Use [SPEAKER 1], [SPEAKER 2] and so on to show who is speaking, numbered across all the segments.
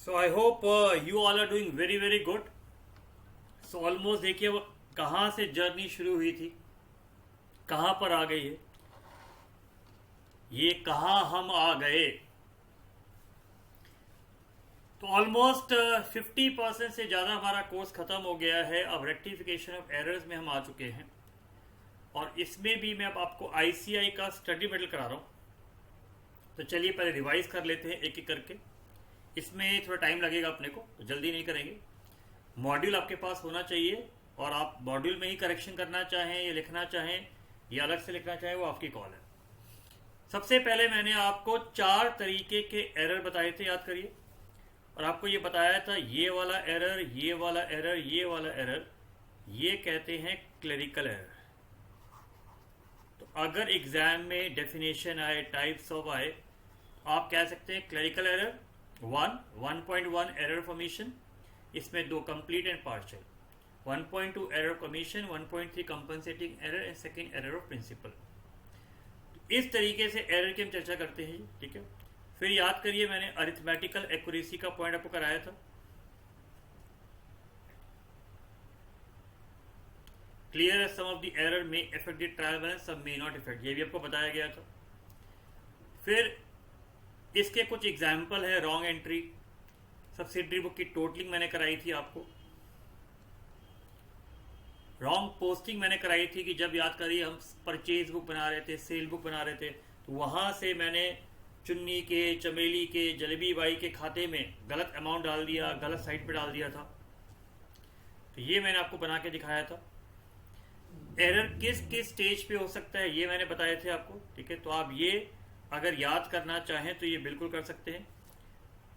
[SPEAKER 1] So I hope you all are doing very very good. So almost देखिए वो कहाँ से जर्नी शुरू हुई थी, कहाँ पर आ गई है, ये कहाँ हम आ गए। तो ऑलमोस्ट 50% से ज़्यादा हमारा कोर्स ख़त्म हो गया है। अब रेक्टिफिकेशन ऑफ एरर्स में हम आ चुके हैं और इसमें भी मैं अब आपको आईसीआई का स्टडी मेडल करा रहा हूँ। तो चलिए पहले रिवाइज कर लेते हैं एक एक करके। इसमें थोड़ा टाइम लगेगा अपने को, तो जल्दी नहीं करेंगे। मॉड्यूल आपके पास होना चाहिए और आप मॉड्यूल में ही करेक्शन करना चाहें या लिखना चाहें या अलग से लिखना चाहें, वो आपकी कॉल है। सबसे पहले मैंने आपको 4 तरीके के एरर बताए थे, याद करिए। और आपको ये बताया था ये वाला एरर, ये वाला एरर, ये वाला एरर, ये कहते हैं क्लरिकल एरर। तो अगर एग्जाम में डेफिनेशन आए, टाइप्स ऑफ आए, आप कह सकते हैं clerical error 1.1 error of omission, इसमें 2 complete and partial, 1.2 error of omission, 1.3 compensating error and second error of principle. इस तरीके से एरर की हम चर्चा करते हैं, ठीक है। फिर याद करिए मैंने अरिथमेटिकल एक्यूरेसी का पॉइंट आपको कराया था। Clear some of the error में इफेक्ट द ट्रायल बैलेंस, सब मे नॉट इफेक्ट, ये भी आपको बताया गया था। फिर इसके कुछ एग्जाम्पल है। रॉन्ग एंट्री, सब्सिडरी बुक की टोटलिंग मैंने कराई थी आपको। रॉन्ग पोस्टिंग मैंने कराई थी कि जब याद करिए हम परचेज बुक बना रहे थे, सेल बुक बना रहे थे, तो वहां से मैंने चुन्नी के, चमेली के, जलेबी बाई के खाते में गलत अमाउंट डाल दिया, गलत साइट पे डाल दिया था। तो ये मैंने आपको बना के दिखाया था। एरर किस किस स्टेज पे हो सकता है ये मैंने बताए थे आपको, ठीक है। तो आप ये अगर याद करना चाहें तो ये बिल्कुल कर सकते हैं।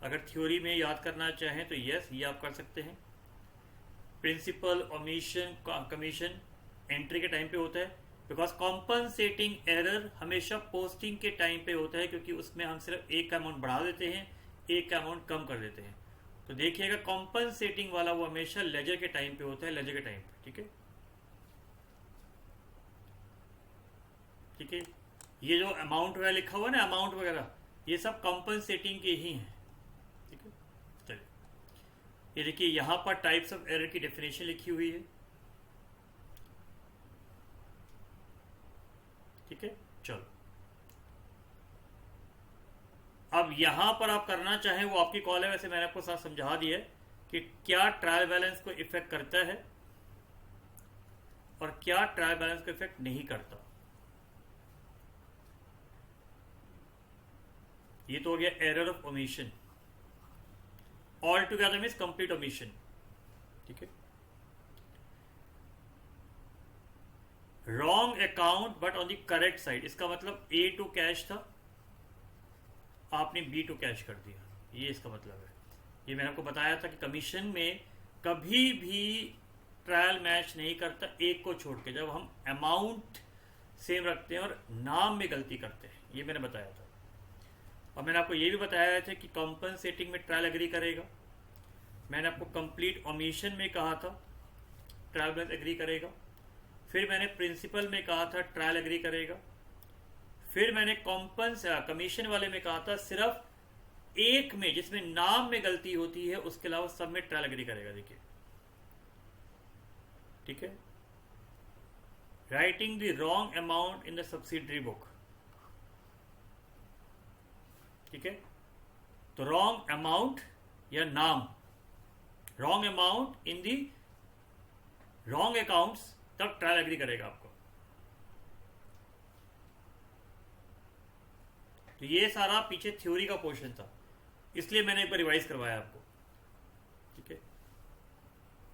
[SPEAKER 1] अगर थ्योरी में याद करना चाहें तो यस, ये आप कर सकते हैं। प्रिंसिपल, ओमिशन, कमीशन एंट्री के टाइम पे होता है, बिकॉज कॉम्पनसेटिंग एरर हमेशा पोस्टिंग के टाइम पे होता है, क्योंकि उसमें हम सिर्फ एक अमाउंट बढ़ा देते हैं, एक अमाउंट कम कर देते हैं। तो देखिएगा कॉम्पनसेटिंग वाला वो हमेशा लेजर के टाइम पे होता है, लेजर के टाइम पे, ठीक है। ठीक है, ये जो अमाउंट वगैरह लिखा हुआ है ना, अमाउंट वगैरह, ये सब कॉम्पनसेटिंग के ही हैं, ठीक है। चलिए ये देखिए यहां पर टाइप्स ऑफ एरर की डेफिनेशन लिखी हुई है, ठीक है। चलो अब यहां पर आप करना चाहें वो आपकी कॉल है। वैसे मैंने आपको साथ समझा दिया है कि क्या ट्रायल बैलेंस को इफेक्ट करता है और क्या ट्रायल बैलेंस को इफेक्ट नहीं करता। ये तो हो गया error of omission. All together means complete omission, ठीक है। Wrong account but on the correct side, इसका मतलब ए टू कैश था, आपने बी टू कैश कर दिया, ये इसका मतलब है। ये मैंने आपको बताया था कि कमीशन में कभी भी ट्रायल मैच नहीं करता एक को छोड़ के, जब हम अमाउंट सेम रखते हैं और नाम में गलती करते हैं, ये मैंने बताया था। और मैंने आपको ये भी बताया था कि कॉम्पनसेटिंग में ट्रायल एग्री करेगा। मैंने आपको कंप्लीट ओमिशन में कहा था ट्रायल बैलेंस एग्री करेगा। फिर मैंने प्रिंसिपल में कहा था ट्रायल एग्री करेगा। फिर मैंने कमीशन वाले में कहा था सिर्फ एक में, जिसमें नाम में गलती होती है, उसके अलावा सब में ट्रायल एग्री करेगा। देखिए, ठीक है। Writing the wrong amount in the subsidiary book, ठीक है। तो रॉन्ग अमाउंट या नाम, wrong amount in the wrong accounts, तब ट्रायल एग्री करेगा आपको। तो ये सारा पीछे थ्योरी का पोर्शन था, इसलिए मैंने एक बार रिवाइज करवाया आपको, ठीक है।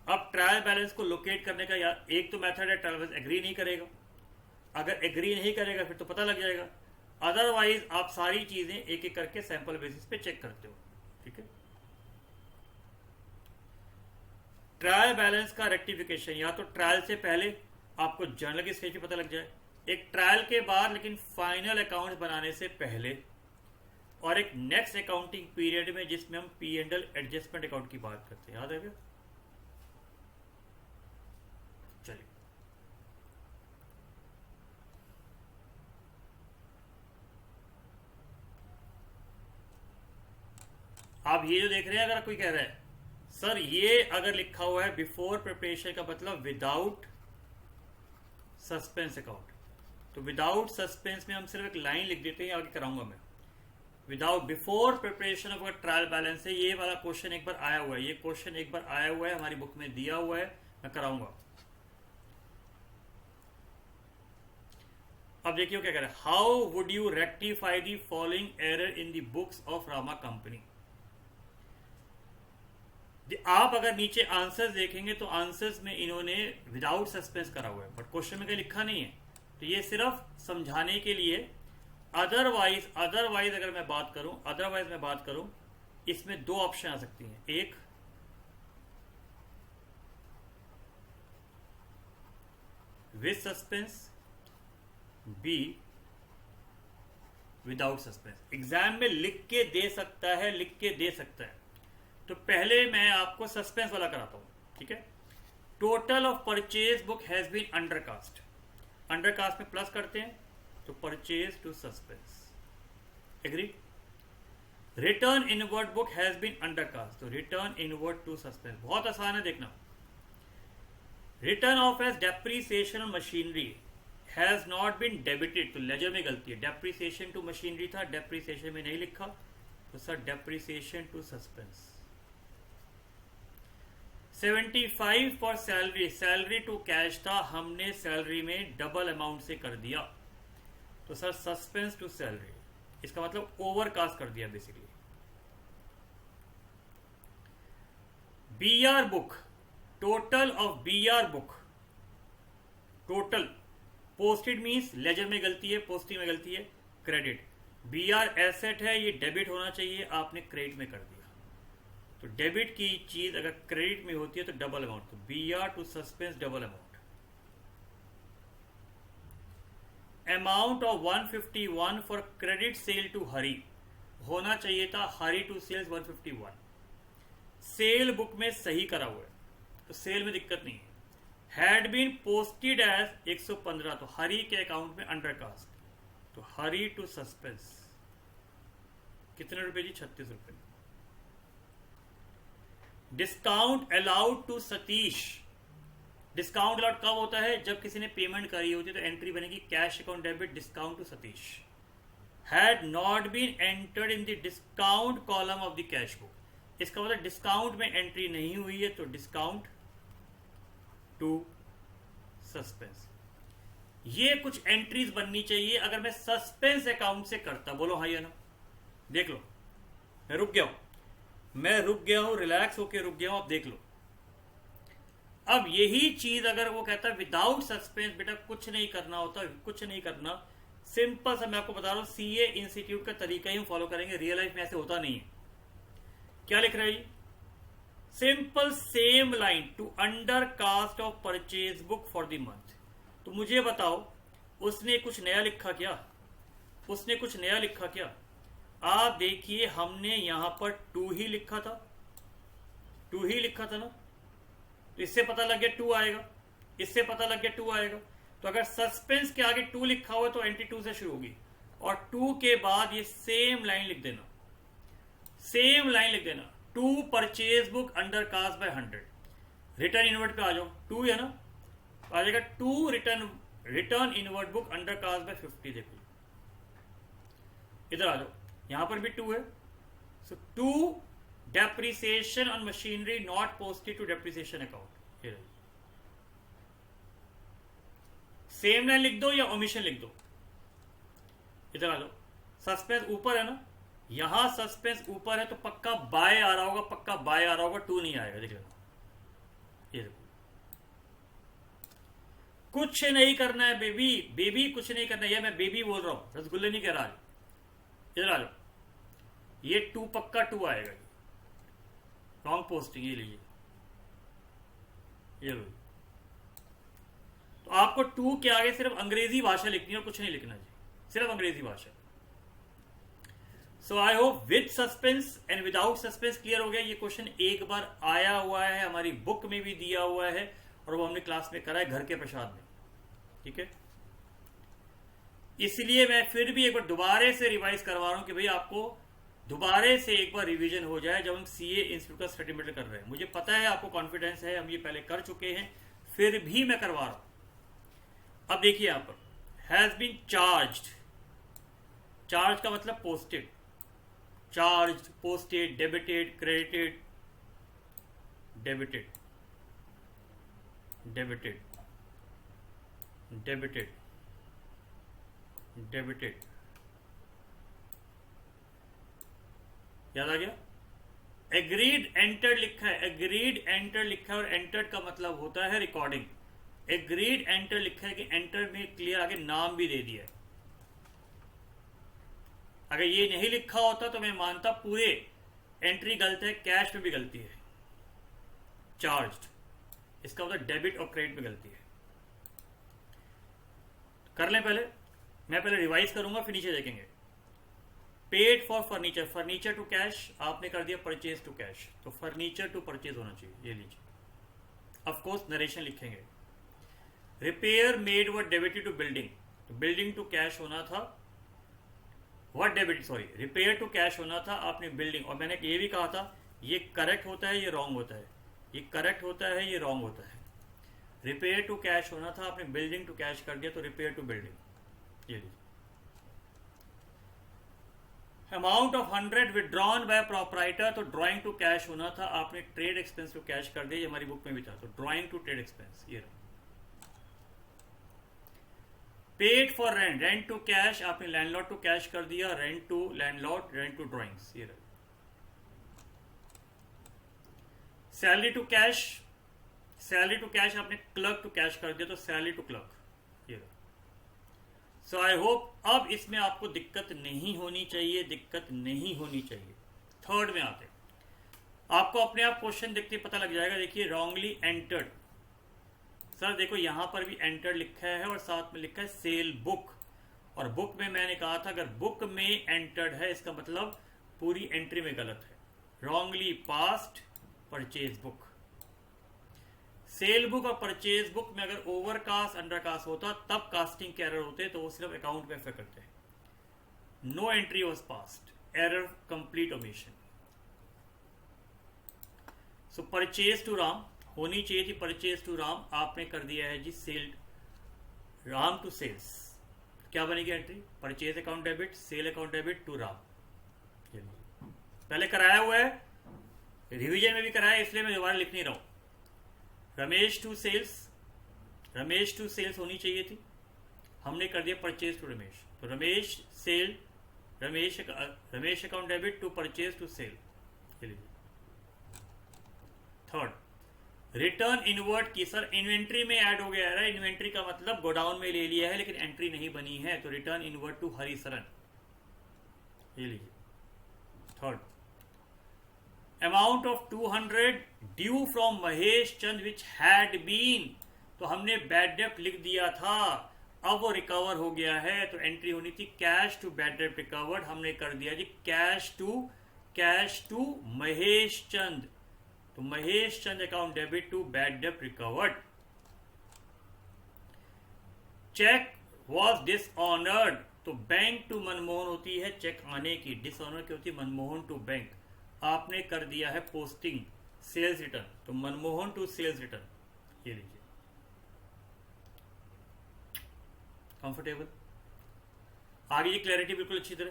[SPEAKER 1] अब ट्रायल बैलेंस को लोकेट करने का एक तो मेथड है, ट्रायल बैलेंस एग्री नहीं करेगा। अगर एग्री नहीं करेगा फिर तो पता लग जाएगा, अदरवाइज आप सारी चीजें एक एक करके सैंपल बेसिस पे चेक करते हो, ठीक है। ट्रायल बैलेंस का रेक्टिफिकेशन, या तो ट्रायल से पहले आपको जर्नल के स्टेज पे पता लग जाए, एक ट्रायल के बाद लेकिन फाइनल अकाउंट बनाने से पहले, और एक नेक्स्ट अकाउंटिंग पीरियड में जिसमें हम P and L adjustment account की बात करते हैं। याद है क्या? चलिए आप ये जो देख रहे हैं, अगर कोई कह रहा है सर ये अगर लिखा हुआ है बिफोर प्रिपरेशन का मतलब विदाउट सस्पेंस अकाउंट, तो विदाउट सस्पेंस में हम सिर्फ एक लाइन लिख देते हैं, आगे कराऊंगा मैं। Without before preparation of trial balance है, ये वाला क्वेश्चन एक बार आया हुआ है, ये क्वेश्चन एक बार आया हुआ है, हमारी बुक में दिया हुआ है, मैं कराऊंगा। अब देखिए क्या कह रहा है, how would you rectify the following error in the books of Rama company. आप अगर नीचे आंसर्स देखेंगे तो आंसर्स में इन्होंने विदाउट सस्पेंस करा हुआ है, बट क्वेश्चन में कहीं लिखा नहीं है, तो ये सिर्फ समझाने के लिए। अदरवाइज अगर मैं बात करूं इसमें दो ऑप्शन आ सकती हैं, एक with suspense, B without suspense. Exam में लिख के दे सकता है, तो पहले मैं आपको सस्पेंस वाला कराता हूं, ठीक है। Total of purchase book has been undercast, undercast में प्लस करते हैं तो purchase to suspense, agree. Return inward book has been undercast, तो रिटर्न इनवर्ड टू सस्पेंस। बहुत आसान है, देखना। Return of as depreciation of machinery has not been debited, तो लेजर में गलती है, डेप्रीसिएशन टू मशीनरी था, डेप्रीसिएशन में नहीं लिखा, तो sir depreciation to suspense. 75 for salary, salary to cash था, हमने सैलरी में डबल अमाउंट से कर दिया, तो सर सस्पेंस टू सैलरी, इसका मतलब ओवरकास्ट कर दिया basically. BR book, total of BR book, total posted means ledger में गलती है, पोस्टिंग में गलती है, क्रेडिट। बीआर एसेट है, ये डेबिट होना चाहिए, आपने क्रेडिट में कर दिया, तो डेबिट की चीज अगर क्रेडिट में होती है तो डबल अमाउंट, तो BR to suspense double amount. Amount of 151 for credit sale to Hari, होना चाहिए था Hari to sales 151, sale book में सही करा हुआ है, तो सेल में दिक्कत नहीं है। हैड बीन पोस्टेड एज 115, तो हरी के अकाउंट में अंडरकास्ट, तो हरी टू सस्पेंस कितने रुपए जी, 36 रुपए। Discount allowed to Satish, discount allowed कब होता है, जब किसी ने पेमेंट करी होती है, तो एंट्री बनेगी cash account debit discount to Satish. Had not been entered in the discount column of the cash book, इसका मतलब डिस्काउंट में एंट्री नहीं हुई है, तो डिस्काउंट टू सस्पेंस। ये कुछ एंट्रीज बननी चाहिए अगर मैं सस्पेंस अकाउंट से करता, बोलो हाँ या ना। देख लो, मैं रुक गया हूं, रिलैक्स होके रुक गया हूं, आप देख लो। अब यही चीज अगर वो कहता है विदाउट सस्पेंस, बेटा कुछ नहीं करना होता, कुछ नहीं करना, सिंपल सा मैं आपको बता रहा हूं, सीए इंस्टीट्यूट का तरीका ही हम फॉलो करेंगे, रियल लाइफ में ऐसे होता नहीं है। क्या लिख रहा है जी, simple same line to under cast of purchase book for the month. तो मुझे बताओ उसने कुछ नया लिखा क्या, आप देखिए हमने यहां पर टू ही लिखा था ना, तो इससे पता लग गया टू आएगा, तो अगर सस्पेंस के आगे टू लिखा हुआ तो एंट्री टू से शुरू होगी, और टू के बाद ये सेम लाइन लिख देना, to purchase book under cast by 100। Return inward पे आ जाओ, टू है ना, आ जाएगा to return inward book under cast by 50। देखो इधर आ जाओ, यहां पर भी टू है, so to depreciation on machinery not posted to depreciation account. ये सेम लाइन लिख दो या ओमिशन लिख दो, इधर आ जाओ। सस्पेंस ऊपर है ना, यहां सस्पेंस ऊपर है तो पक्का बाय आ रहा होगा, टू नहीं आएगा, देख लेना। ये देखो, कुछ नहीं करना है बेबी कुछ नहीं करना है, ये मैं बेबी बोल रहा हूं, रसगुल्ले नहीं कह रहा। इधर आ जाओ, ये टू पक्का टू आएगा, रॉन्ग पोस्टिंग, ये लीजिए, ये लो। तो आपको टू के आगे सिर्फ अंग्रेजी भाषा लिखनी है और कुछ नहीं लिखना जी, सिर्फ अंग्रेजी भाषा। So I hope with suspense and without suspense clear हो गया। ये क्वेश्चन एक बार आया हुआ है, हमारी बुक में भी दिया हुआ है, और वो हमने क्लास में करा है घर के प्रसाद में, ठीक है। इसलिए मैं फिर भी एक बार दोबारा से रिवाइज करवा रहा हूं कि भाई आपको दोबारे से एक बार रिवीजन हो जाए जब हम सीए इंस्टीट्यूट का स्टडी मेटेरियल कर रहे हैं। मुझे पता है आपको कॉन्फिडेंस है, हम ये पहले कर चुके हैं, फिर भी मैं करवा रहा हूं। अब देखिए यहां पर हैज बीन चार्ज्ड, चार्ज का मतलब posted, charge, posted, debited, credited, debited, debited, debited, debited, याद आ गया। एग्रीड एंटर्ड लिखा है, एग्रीड एंटर लिखा है, और एंटर्ड का मतलब होता है रिकॉर्डिंग। एग्रीड एंटर लिखा है कि एंटर में क्लियर आगे नाम भी दे दिया है। अगर ये नहीं लिखा होता तो मैं मानता पूरे एंट्री गलत है, कैश में भी गलती है। चार्ज्ड इसका मतलब डेबिट और क्रेडिट में गलती है। कर लें पहले, मैं पहले रिवाइज करूंगा फिर नीचे देखेंगे। Paid for furniture, furniture to cash आपने कर दिया परचेज टू कैश, तो फर्नीचर टू परचेज होना चाहिए, ये लीजिए। ऑफ कोर्स नरेशन लिखेंगे। रिपेयर मेड व डेबिटेड टू बिल्डिंग, तो बिल्डिंग टू कैश होना था, what debit, sorry repair to cash होना था, आपने बिल्डिंग, और मैंने ये भी कहा था ये करेक्ट होता है, ये रॉन्ग होता है, ये करेक्ट होता है, ये रॉन्ग होता है। रिपेयर टू कैश होना था, आपने बिल्डिंग टू कैश कर दिया, तो रिपेयर टू बिल्डिंग। ये लीजिए। Amount of 100 withdrawn by proprietor, तो ड्राइंग टू कैश होना था, आपने ट्रेड एक्सपेंस टू कैश कर दिया, ये हमारी बुक में भी था, तो ड्राइंग टू ट्रेड एक्सपेंस ये रहा। Paid for rent, rent to cash आपने लैंडलॉर्ड टू कैश कर दिया, rent to landlord, rent to drawings ये रहा। Salary to cash, salary to cash आपने क्लर्क टू कैश कर दिया, तो सैलरी टू क्लर्क ये रहा। सो आई होप अब इसमें आपको दिक्कत नहीं होनी चाहिए, दिक्कत नहीं होनी चाहिए। थर्ड में आते, आपको अपने आप क्वेश्चन देखते पता लग जाएगा। देखिए रॉन्गली एंटर्ड, सर देखो यहां पर भी एंटर्ड लिखा है और साथ में लिखा है सेल बुक, और बुक में मैंने कहा था अगर बुक में एंटर्ड है इसका मतलब पूरी एंट्री में गलत है। Wrongly past purchase book, cell book और परचेज बुक में अगर ओवरकास्ट अंडरकास्ट होता तब कास्टिंग के एरर होते, तो वो सिर्फ अकाउंट में इफेक्ट करते हैं। No entry was passed, error complete omission. So purchase to Ram होनी चाहिए थी, परचेज टू राम आपने कर दिया है जी सेल, राम टू सेल्स, क्या बनेगी एंट्री, purchase account debit, sale account debit to Ram. पहले कराया हुआ है, रिवीजन में भी कराया, इसलिए मैं दोबारा लिख नहीं रहा हूं। Ramesh to sales, Ramesh to sales होनी चाहिए थी, हमने कर दिया परचेज टू रमेश, तो Ramesh sale, Ramesh account debit to purchase to sale. Third, return inward की, सर इन्वेंट्री में ऐड हो गया है, इन्वेंट्री का मतलब गोडाउन में ले लिया है लेकिन एंट्री नहीं बनी है, तो रिटर्न इनवर्ट टू हरिशरण, ये लीजिए। Third, amount of 200 due from Mahesh Chand which had been, तो हमने बैड डेप्ट लिख दिया था, अब वो रिकवर हो गया है, तो एंट्री होनी थी कैश टू बैड डेप्ट रिकवर्ड, हमने कर दिया जी कैश टू महेश चंद, तो Mahesh Chand account debit to bad डेप्ट रिकवर्ड। चेक वॉज डिसऑनर्ड, तो बैंक टू मनमोहन होती है चेक आने की, डिसऑनर की होती है मनमोहन टू बैंक, आपने कर दिया है पोस्टिंग सेल्स रिटर्न, तो मनमोहन टू सेल्स रिटर्न, ये लीजिए। कंफर्टेबल, आगे ये क्लैरिटी बिल्कुल अच्छी तरह,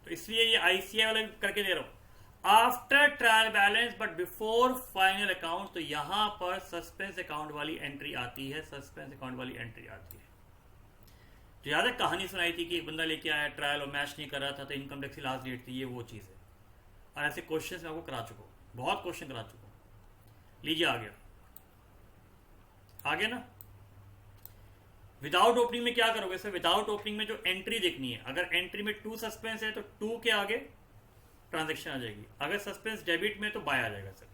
[SPEAKER 1] तो इसलिए ये आईसीआई वाला करके दे रहा हूं। After trial balance but before final account, तो यहां पर सस्पेंस अकाउंट वाली एंट्री आती है, सस्पेंस अकाउंट वाली एंट्री आती है। तो याद है कहानी सुनाई थी कि एक बंदा लेके आया ट्रायल और मैच नहीं कर रहा था, तो इनकम टैक्स की लास्ट डेट थी, ये वो चीज है। और ऐसे क्वेश्चन मैं आपको करा चुका हूं, बहुत क्वेश्चन करा चुका हूं। लीजिए आ गया, आगे ना विदाउट ओपनिंग में क्या करोगे सर, विदाउट ओपनिंग में जो एंट्री देखनी है, अगर एंट्री में 2 सस्पेंस है तो 2 के आगे ट्रांजैक्शन आ जाएगी, अगर सस्पेंस डेबिट में तो बाय आ जाएगा सर।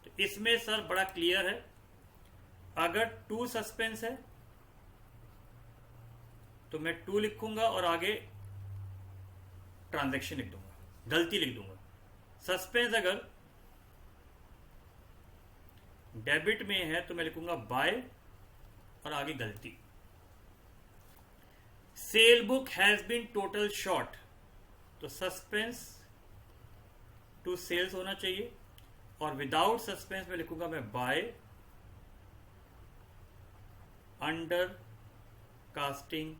[SPEAKER 1] तो इसमें सर बड़ा क्लियर है, अगर 2 सस्पेंस है तो मैं 2 लिखूंगा और आगे ट्रांजैक्शन लिख दूंगा, गलती लिख दूंगा। सस्पेंस अगर डेबिट में है तो मैं लिखूंगा बाय और आगे गलती। Sale book has been total short, तो सस्पेंस टू सेल्स होना चाहिए, और विदाउट सस्पेंस में लिखूंगा मैं by under casting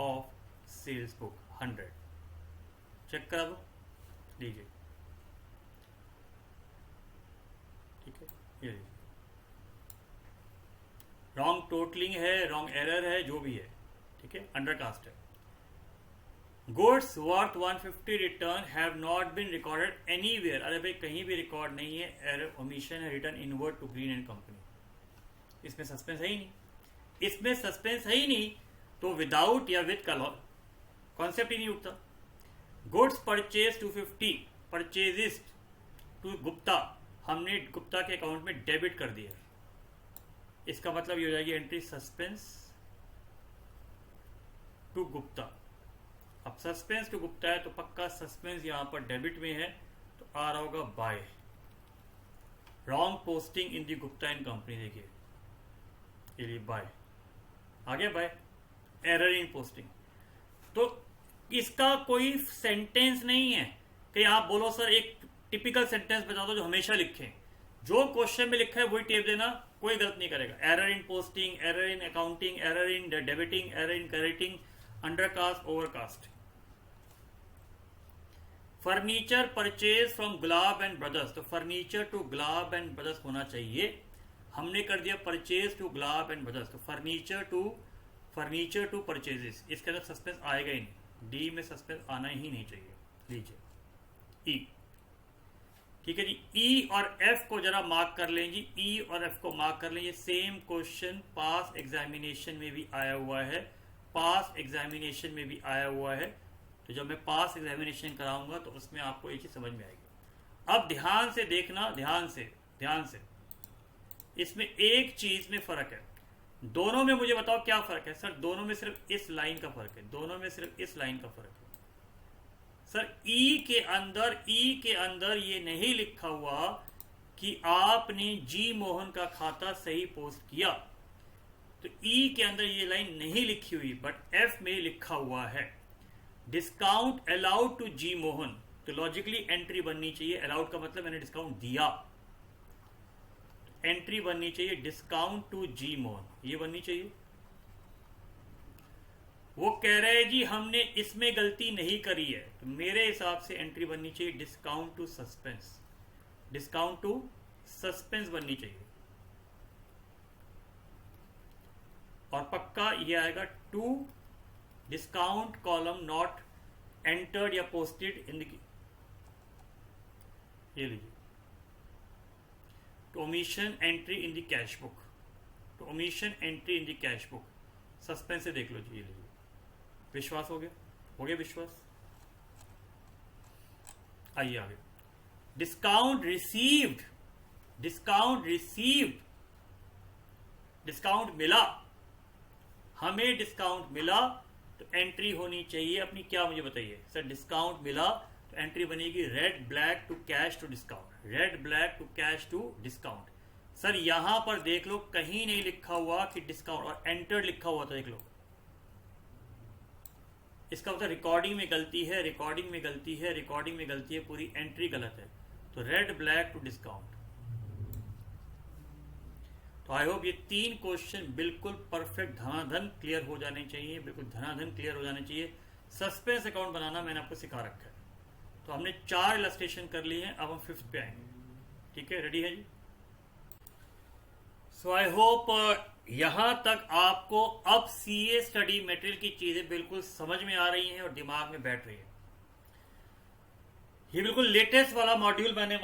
[SPEAKER 1] of sales book 100। Check करा दो, लीजिए, ठीक है, ये रॉन्ग टोटलिंग है, रॉन्ग एरर है, जो भी है, ठीक है, अंडरकास्ट है। Goods worth 150 return have not been recorded anywhere, अरे भाई कहीं भी रिकॉर्ड नहीं है, एरर ओमिशन है, return inward to green and company. इसमें सस्पेंस है ही नहीं, इसमें सस्पेंस है ही नहीं, तो विदाउट या विद का कॉन्सेप्ट ही नहीं उठता। गुड्स परचेज 250 परचेजिज टू गुप्ता, हमने गुप्ता के अकाउंट में डेबिट कर दिया, इसका मतलब ये हो जाएगी एंट्री सस्पेंस टू गुप्ता। अब सस्पेंस टू गुप्ता है तो पक्का सस्पेंस यहां पर डेबिट में है, तो आ रहा होगा by wrong posting in the Gupta and company. देखिए ये लिए बाय आ गया, बाय एरर इन पोस्टिंग। तो इसका कोई सेंटेंस नहीं है कि आप बोलो सर एक टिपिकल सेंटेंस बता दो जो हमेशा लिखें, जो क्वेश्चन में लिखा है वही टेप देना, कोई गलत नहीं करेगा। Error in posting, error in accounting, error in debiting, error in crediting, undercast, overcast. Furniture purchase from Gulab and brothers, तो furniture to Gulab and brothers होना चाहिए, हमने कर दिया purchase to Gulab and brothers, तो फर्नीचर टू परचेजेस, इसके अंदर सस्पेंस आएगा ही नहीं, डी में सस्पेंस आना ही नहीं चाहिए। लीजिए ई, ठीक है जी, ई और एफ को जरा मार्क कर लें जी, ई और एफ को मार्क कर लें। ये सेम क्वेश्चन पास एग्जामिनेशन में भी आया हुआ है, पास एग्जामिनेशन में भी आया हुआ है, तो जब मैं पास एग्जामिनेशन कराऊंगा तो उसमें आपको एक चीज समझ में आएगी। अब ध्यान से देखना, ध्यान से इसमें एक चीज में फर्क है, दोनों में मुझे बताओ क्या फर्क है। सर दोनों में सिर्फ इस लाइन का फर्क है, दोनों में सिर्फ इस लाइन का फर्क है। सर ई के अंदर ये नहीं लिखा हुआ कि आपने जी मोहन का खाता सही पोस्ट किया, तो ई के अंदर ये लाइन नहीं लिखी हुई, बट एफ में लिखा हुआ है डिस्काउंट अलाउड टू जी मोहन, तो लॉजिकली एंट्री बननी चाहिए, अलाउड का मतलब मैंने डिस्काउंट दिया, एंट्री बननी चाहिए डिस्काउंट टू जी मोहन, ये बननी चाहिए। वो कह रहे हैं जी हमने इसमें गलती नहीं करी है, तो मेरे हिसाब से एंट्री बननी चाहिए discount to suspense, discount to suspense बननी चाहिए, और पक्का ये आएगा to discount column not entered या पोस्टेड इन द, ये लीजिए, to omission entry in the cash book, to omission entry in the cash book, suspense से देख लो जी, ये लीजिए, विश्वास हो गया विश्वास। आइए आगे, डिस्काउंट रिसीव्ड, डिस्काउंट मिला, हमें डिस्काउंट मिला, तो एंट्री होनी चाहिए अपनी, क्या मुझे बताइए सर, डिस्काउंट मिला तो एंट्री बनेगी red black to cash to discount, red black to cash to discount. Sir यहां पर देख लो कहीं नहीं लिखा हुआ कि डिस्काउंट, और एंटर्ड लिखा हुआ था, देख लो, इसका मतलब रिकॉर्डिंग में गलती है, रिकॉर्डिंग में गलती है, पूरी एंट्री गलत है, तो रेड ब्लैक टू डिस्काउंट। तो आई होप ये 3 क्वेश्चन बिल्कुल परफेक्ट धनाधन क्लियर हो जाने चाहिए, बिल्कुल धनाधन क्लियर हो जाने चाहिए। सस्पेंस अकाउंट बनाना मैंने आपको सिखा रखा है, तो हमने 4 इलस्ट्रेशन कर लिए हैं, अब हम 5th पे आएंगे, ठीक है, रेडी है जी। सो आई होप यहां तक आपको अब सीए स्टडी मटेरियल की चीजें बिल्कुल समझ में आ रही हैं और दिमाग में बैठ रही है। ये बिल्कुल लेटेस्ट वाला मॉड्यूल मैंने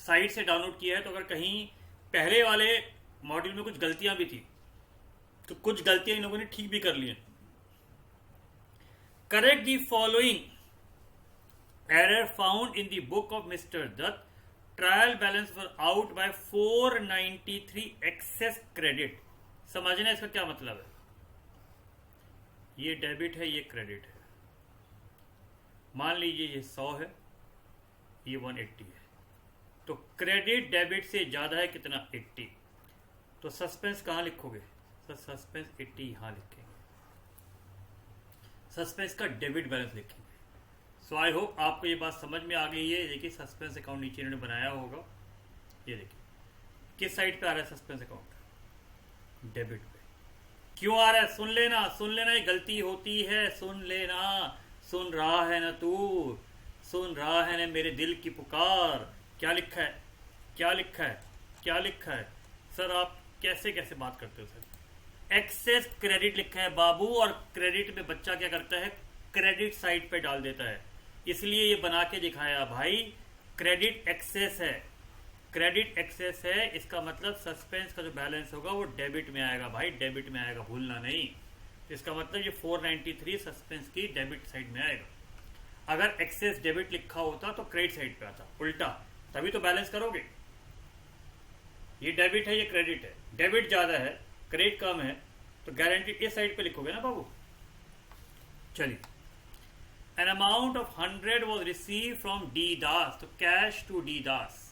[SPEAKER 1] साइट से डाउनलोड किया है, तो अगर कहीं पहले वाले मॉड्यूल में कुछ गलतियां भी थी तो कुछ गलतियां इन लोगों ने ठीक भी कर ली हैं। Correct the following error found in the book of mister Dutt, trial balance were out by 493 excess credit. समझना इसका क्या मतलब है, ये डेबिट है, ये क्रेडिट है, मान लीजिए ये 100 है, ये 180 है, तो क्रेडिट डेबिट से ज्यादा है कितना, 80, तो सस्पेंस कहां लिखोगे सर, सस्पेंस 80 यहां लिखेंगे, सस्पेंस का डेबिट बैलेंस लिखेंगे। सो आई होप आपको ये बात समझ में आ गई है। देखिए सस्पेंस अकाउंट नीचे इन्होंने बनाया होगा, ये देखिए किस साइड पे आ रहा है सस्पेंस अकाउंट, डेबिट पे। क्यों आ रहा है? सुन लेना, ये गलती होती है, सुन लेना। सुन रहा है ना तू, सुन रहा है ना मेरे दिल की पुकार। क्या लिखा है, क्या लिखा है, क्या लिखा है? सर आप कैसे कैसे बात करते हो सर? एक्सेस क्रेडिट लिखा है बाबू, और क्रेडिट में बच्चा क्या करता है, क्रेडिट साइड पे डाल देता है, इसलिए ये बना के दिखाया भाई। क्रेडिट एक्सेस है, क्रेडिट एक्सेस है, इसका मतलब सस्पेंस का जो बैलेंस होगा वो डेबिट में आएगा भाई, डेबिट में आएगा, भूलना नहीं। इसका मतलब ये 493 सस्पेंस की डेबिट साइड में आएगा। अगर एक्सेस डेबिट लिखा होता तो क्रेडिट साइड पे आता, उल्टा, तभी तो बैलेंस करोगे। ये डेबिट है, ये क्रेडिट है, डेबिट ज्यादा है, क्रेडिट कम है, तो गारंटी इस साइड पे लिखोगे ना बाबू। चलिए, an amount of 100 was receive from D Das, तो cash to D Das,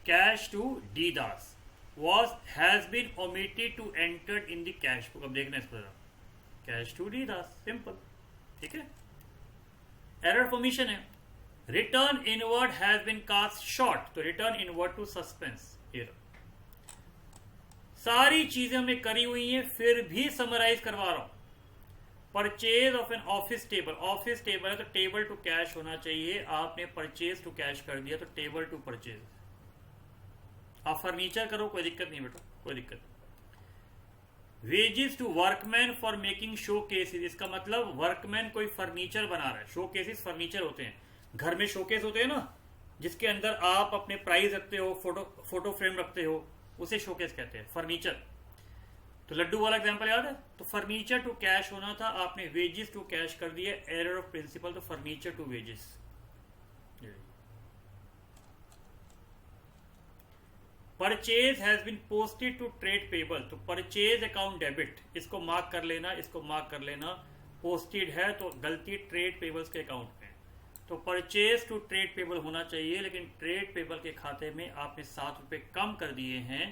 [SPEAKER 1] cash to D Das was has been omitted to entered in the cash book। अब देखना इसको जरा, cash to D Das, simple, ठीक है। एरर ऑफ ओमिशन है, return inward has been cast short, तो return inward to suspense. सारी चीजें हमने करी हुई हैं, फिर भी समराइज करवा रहा हूं। Purchase of an office table, office table है तो टेबल टू कैश होना चाहिए, आपने परचेज टू कैश कर दिया तो टेबल टू परचेज। आप फर्नीचर करो, कोई दिक्कत नहीं बेटा, कोई दिक्कत नहीं। Wages to workman for making show cases, इसका मतलब वर्कमैन कोई फर्नीचर बना रहा है। शो केसेस फर्नीचर होते हैं, घर में शोकेस होते हैं ना, जिसके अंदर आप अपने प्राइस रखते हो, फोटो फ्रेम रखते हो, उसे शोकेस कहते हैं, फर्नीचर। तो लड्डू वाला एग्जांपल याद है? तो फर्नीचर टू कैश होना था, आपने वेजेस टू कैश कर दिया, एरर ऑफ प्रिंसिपल, तो furniture to wages. Purchase has been posted to trade payable, तो परचेज अकाउंट डेबिट, इसको मार्क कर लेना, इसको मार्क कर लेना। पोस्टेड है तो गलती ट्रेड पेबल्स के अकाउंट में, तो परचेज टू ट्रेड पेबल होना चाहिए, लेकिन ट्रेड पेबल के खाते में आपने 7 रुपए कम कर दिए हैं।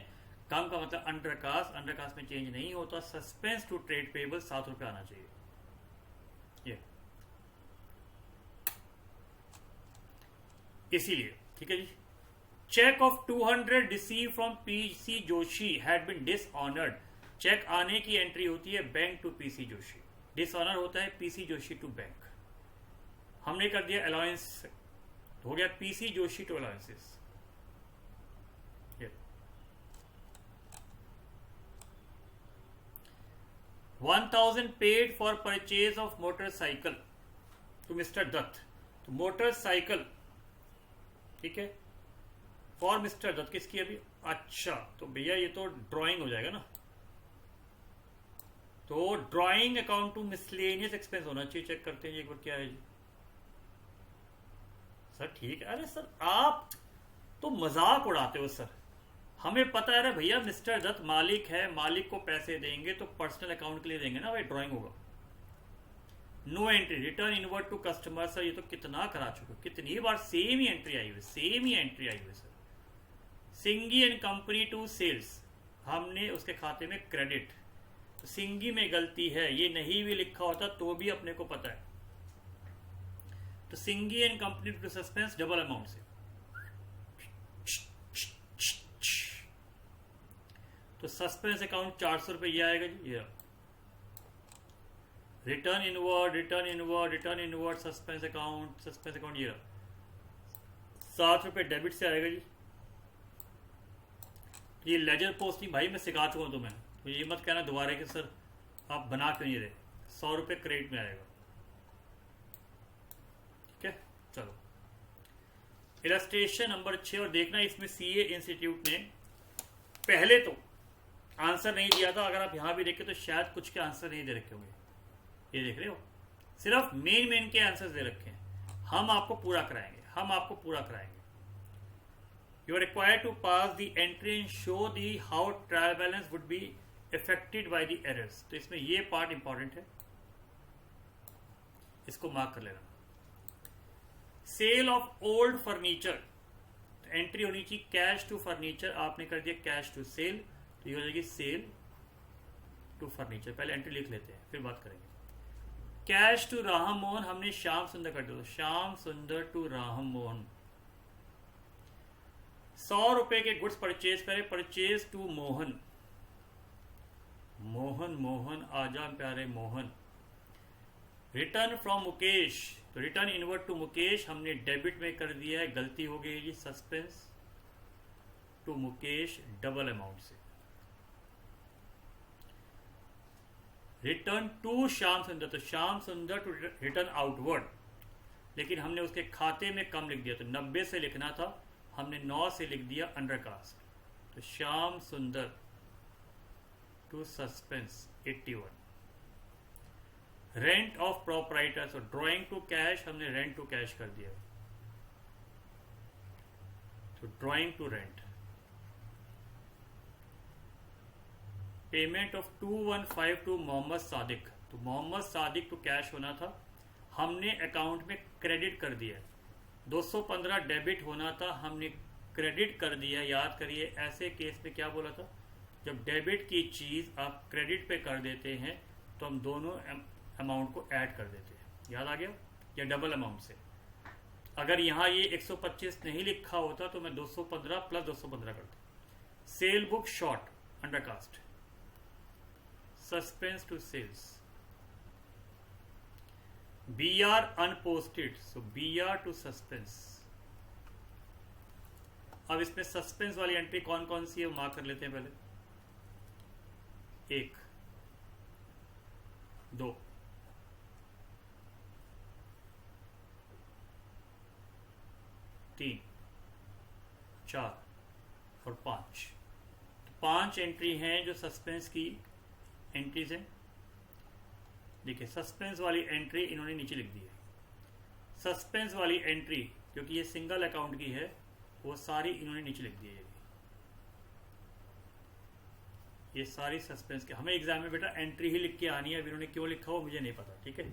[SPEAKER 1] कम का मतलब अंडरकास्ट, अंडरकास्ट में चेंज नहीं होता। सस्पेंस टू ट्रेड पेबल 7 रुपए आना चाहिए, ये इसीलिए, ठीक है जी। Cheque of 200 receive from PC Joshi had been dishonoured, cheque आने की एंट्री होती है bank to PC Joshi, dishonour होता है पीसी जोशी टू बैंक। हमने कर दिया अलाउंस, हो गया PC Joshi to allowances. 1000 paid for purchase of motorcycle to mister Dutt, तो मोटरसाइकिल, ठीक है, फॉर मिस्टर दत्त, किसकी अभी? अच्छा, तो भैया ये तो ड्राइंग हो जाएगा ना, तो drawing account to miscellaneous expense होना चाहिए। चेक करते हैं एक बार क्या है जी। सर ठीक है, अरे सर आप तो मजाक उड़ाते हो सर, हमें पता है रे भैया मिस्टर दत्त मालिक है, मालिक को पैसे देंगे तो पर्सनल अकाउंट के लिए देंगे ना भाई, ड्राइंग होगा। No entry, return inward to customer, sir ये तो कितना करा चुके, कितनी बार सेम ही एंट्री आई हुई, सेम ही एंट्री आई हुई sir. Singhi and company to sales, हमने उसके खाते में क्रेडिट, तो सिंगी में गलती है, ये नहीं भी लिखा होता तो भी अपने को पता है, तो Singhi and company to suspense double amount से, तो सस्पेंस अकाउंट 400 रुपए ये आएगा जी। ये return inward, return inward, return inward, suspense account ये 7 रुपए डेबिट से आएगा जी। ये लेजर पोस्टिंग भाई मैं सिखा चुका हूं तुम्हें, तो ये मत कहना दोबारा कि सर आप बना क्यों नहीं रहे। 100 रुपए क्रेडिट में आएगा, ठीक है। चलो इलस्ट्रेशन नंबर 6, और देखना इसमें सीए इंस्टीट्यूट ने पहले तो आंसर नहीं दिया था, अगर आप यहां भी देखें तो शायद कुछ के आंसर नहीं दे रखे होंगे, ये देख रहे हो, सिर्फ मेन के आंसर दे रखे हैं। हम आपको पूरा कराएंगे, हम आपको पूरा कराएंगे। You are required to pass the entry and show the how trial balance would be affected by the errors, तो इसमें ये पार्ट इंपॉर्टेंट है, इसको मार्क कर लेना। Sale of old furniture, entry होनी चाहिए कैश टू फर्नीचर, आपने कर दिया कैश टू सेल, तो ये हो जाएगी सेल टू फर्नीचर। पहले एंट्री लिख लेते हैं फिर बात करेंगे। कैश टू राम मोहन हमने श्याम सुंदर कर दिया, श्याम सुंदर टू राम मोहन। 100 रुपए के गुड्स परचेज करें, परचेज टू मोहन, मोहन मोहन आजा प्यारे मोहन। रिटर्न फ्रॉम मुकेश, तो रिटर्न इनवर्ड टू मुकेश हमने डेबिट में कर दिया है, गलती हो गई जी, suspense to Mukesh double amount से। रिटर्न टू श्याम सुंदर, तो Shyam Sundar to return outward, लेकिन हमने उसके खाते में कम लिख दिया, तो 90 से लिखना था, हमने 9 से लिख दिया अंडरकास्ट, तो Shyam Sundar to suspense 81। Rent of proprietor, तो ड्रॉइंग टू कैश हमने रेंट टू कैश कर दिया, तो drawing to rent. Payment of 2152 to Mohammad Sadiq, तो मोहम्मद सादिक टू कैश होना था, हमने अकाउंट में क्रेडिट कर दिया। 215 डेबिट होना था, हमने क्रेडिट कर दिया। याद करिए ऐसे केस में क्या बोला था, जब डेबिट की चीज आप क्रेडिट पे कर देते हैं तो हम दोनों अमाउंट को ऐड कर देते हैं, याद आ गया, या डबल अमाउंट से। अगर यहाँ ये 125 नहीं लिखा होता तो मैं 215 प्लस 215 करता। Sale book short undercast, suspense to sales. BR unposted, so BR to suspense. अब इसमें सस्पेंस वाली एंट्री कौन कौन सी है मार्क कर लेते हैं पहले। 1 2 3 4 और 5। 5 एंट्री हैं जो सस्पेंस की एंट्रीज हैं। देखिए सस्पेंस वाली एंट्री इन्होंने नीचे लिख दी है। सस्पेंस वाली एंट्री क्योंकि ये सिंगल अकाउंट की है वो सारी इन्होंने नीचे लिख दी है। ये सारी सस्पेंस के, हमें एग्जाम में बेटा एंट्री ही लिख के आनी है, अब इन्होंने क्यों लिखा हो मुझे नहीं पता, ठीक है।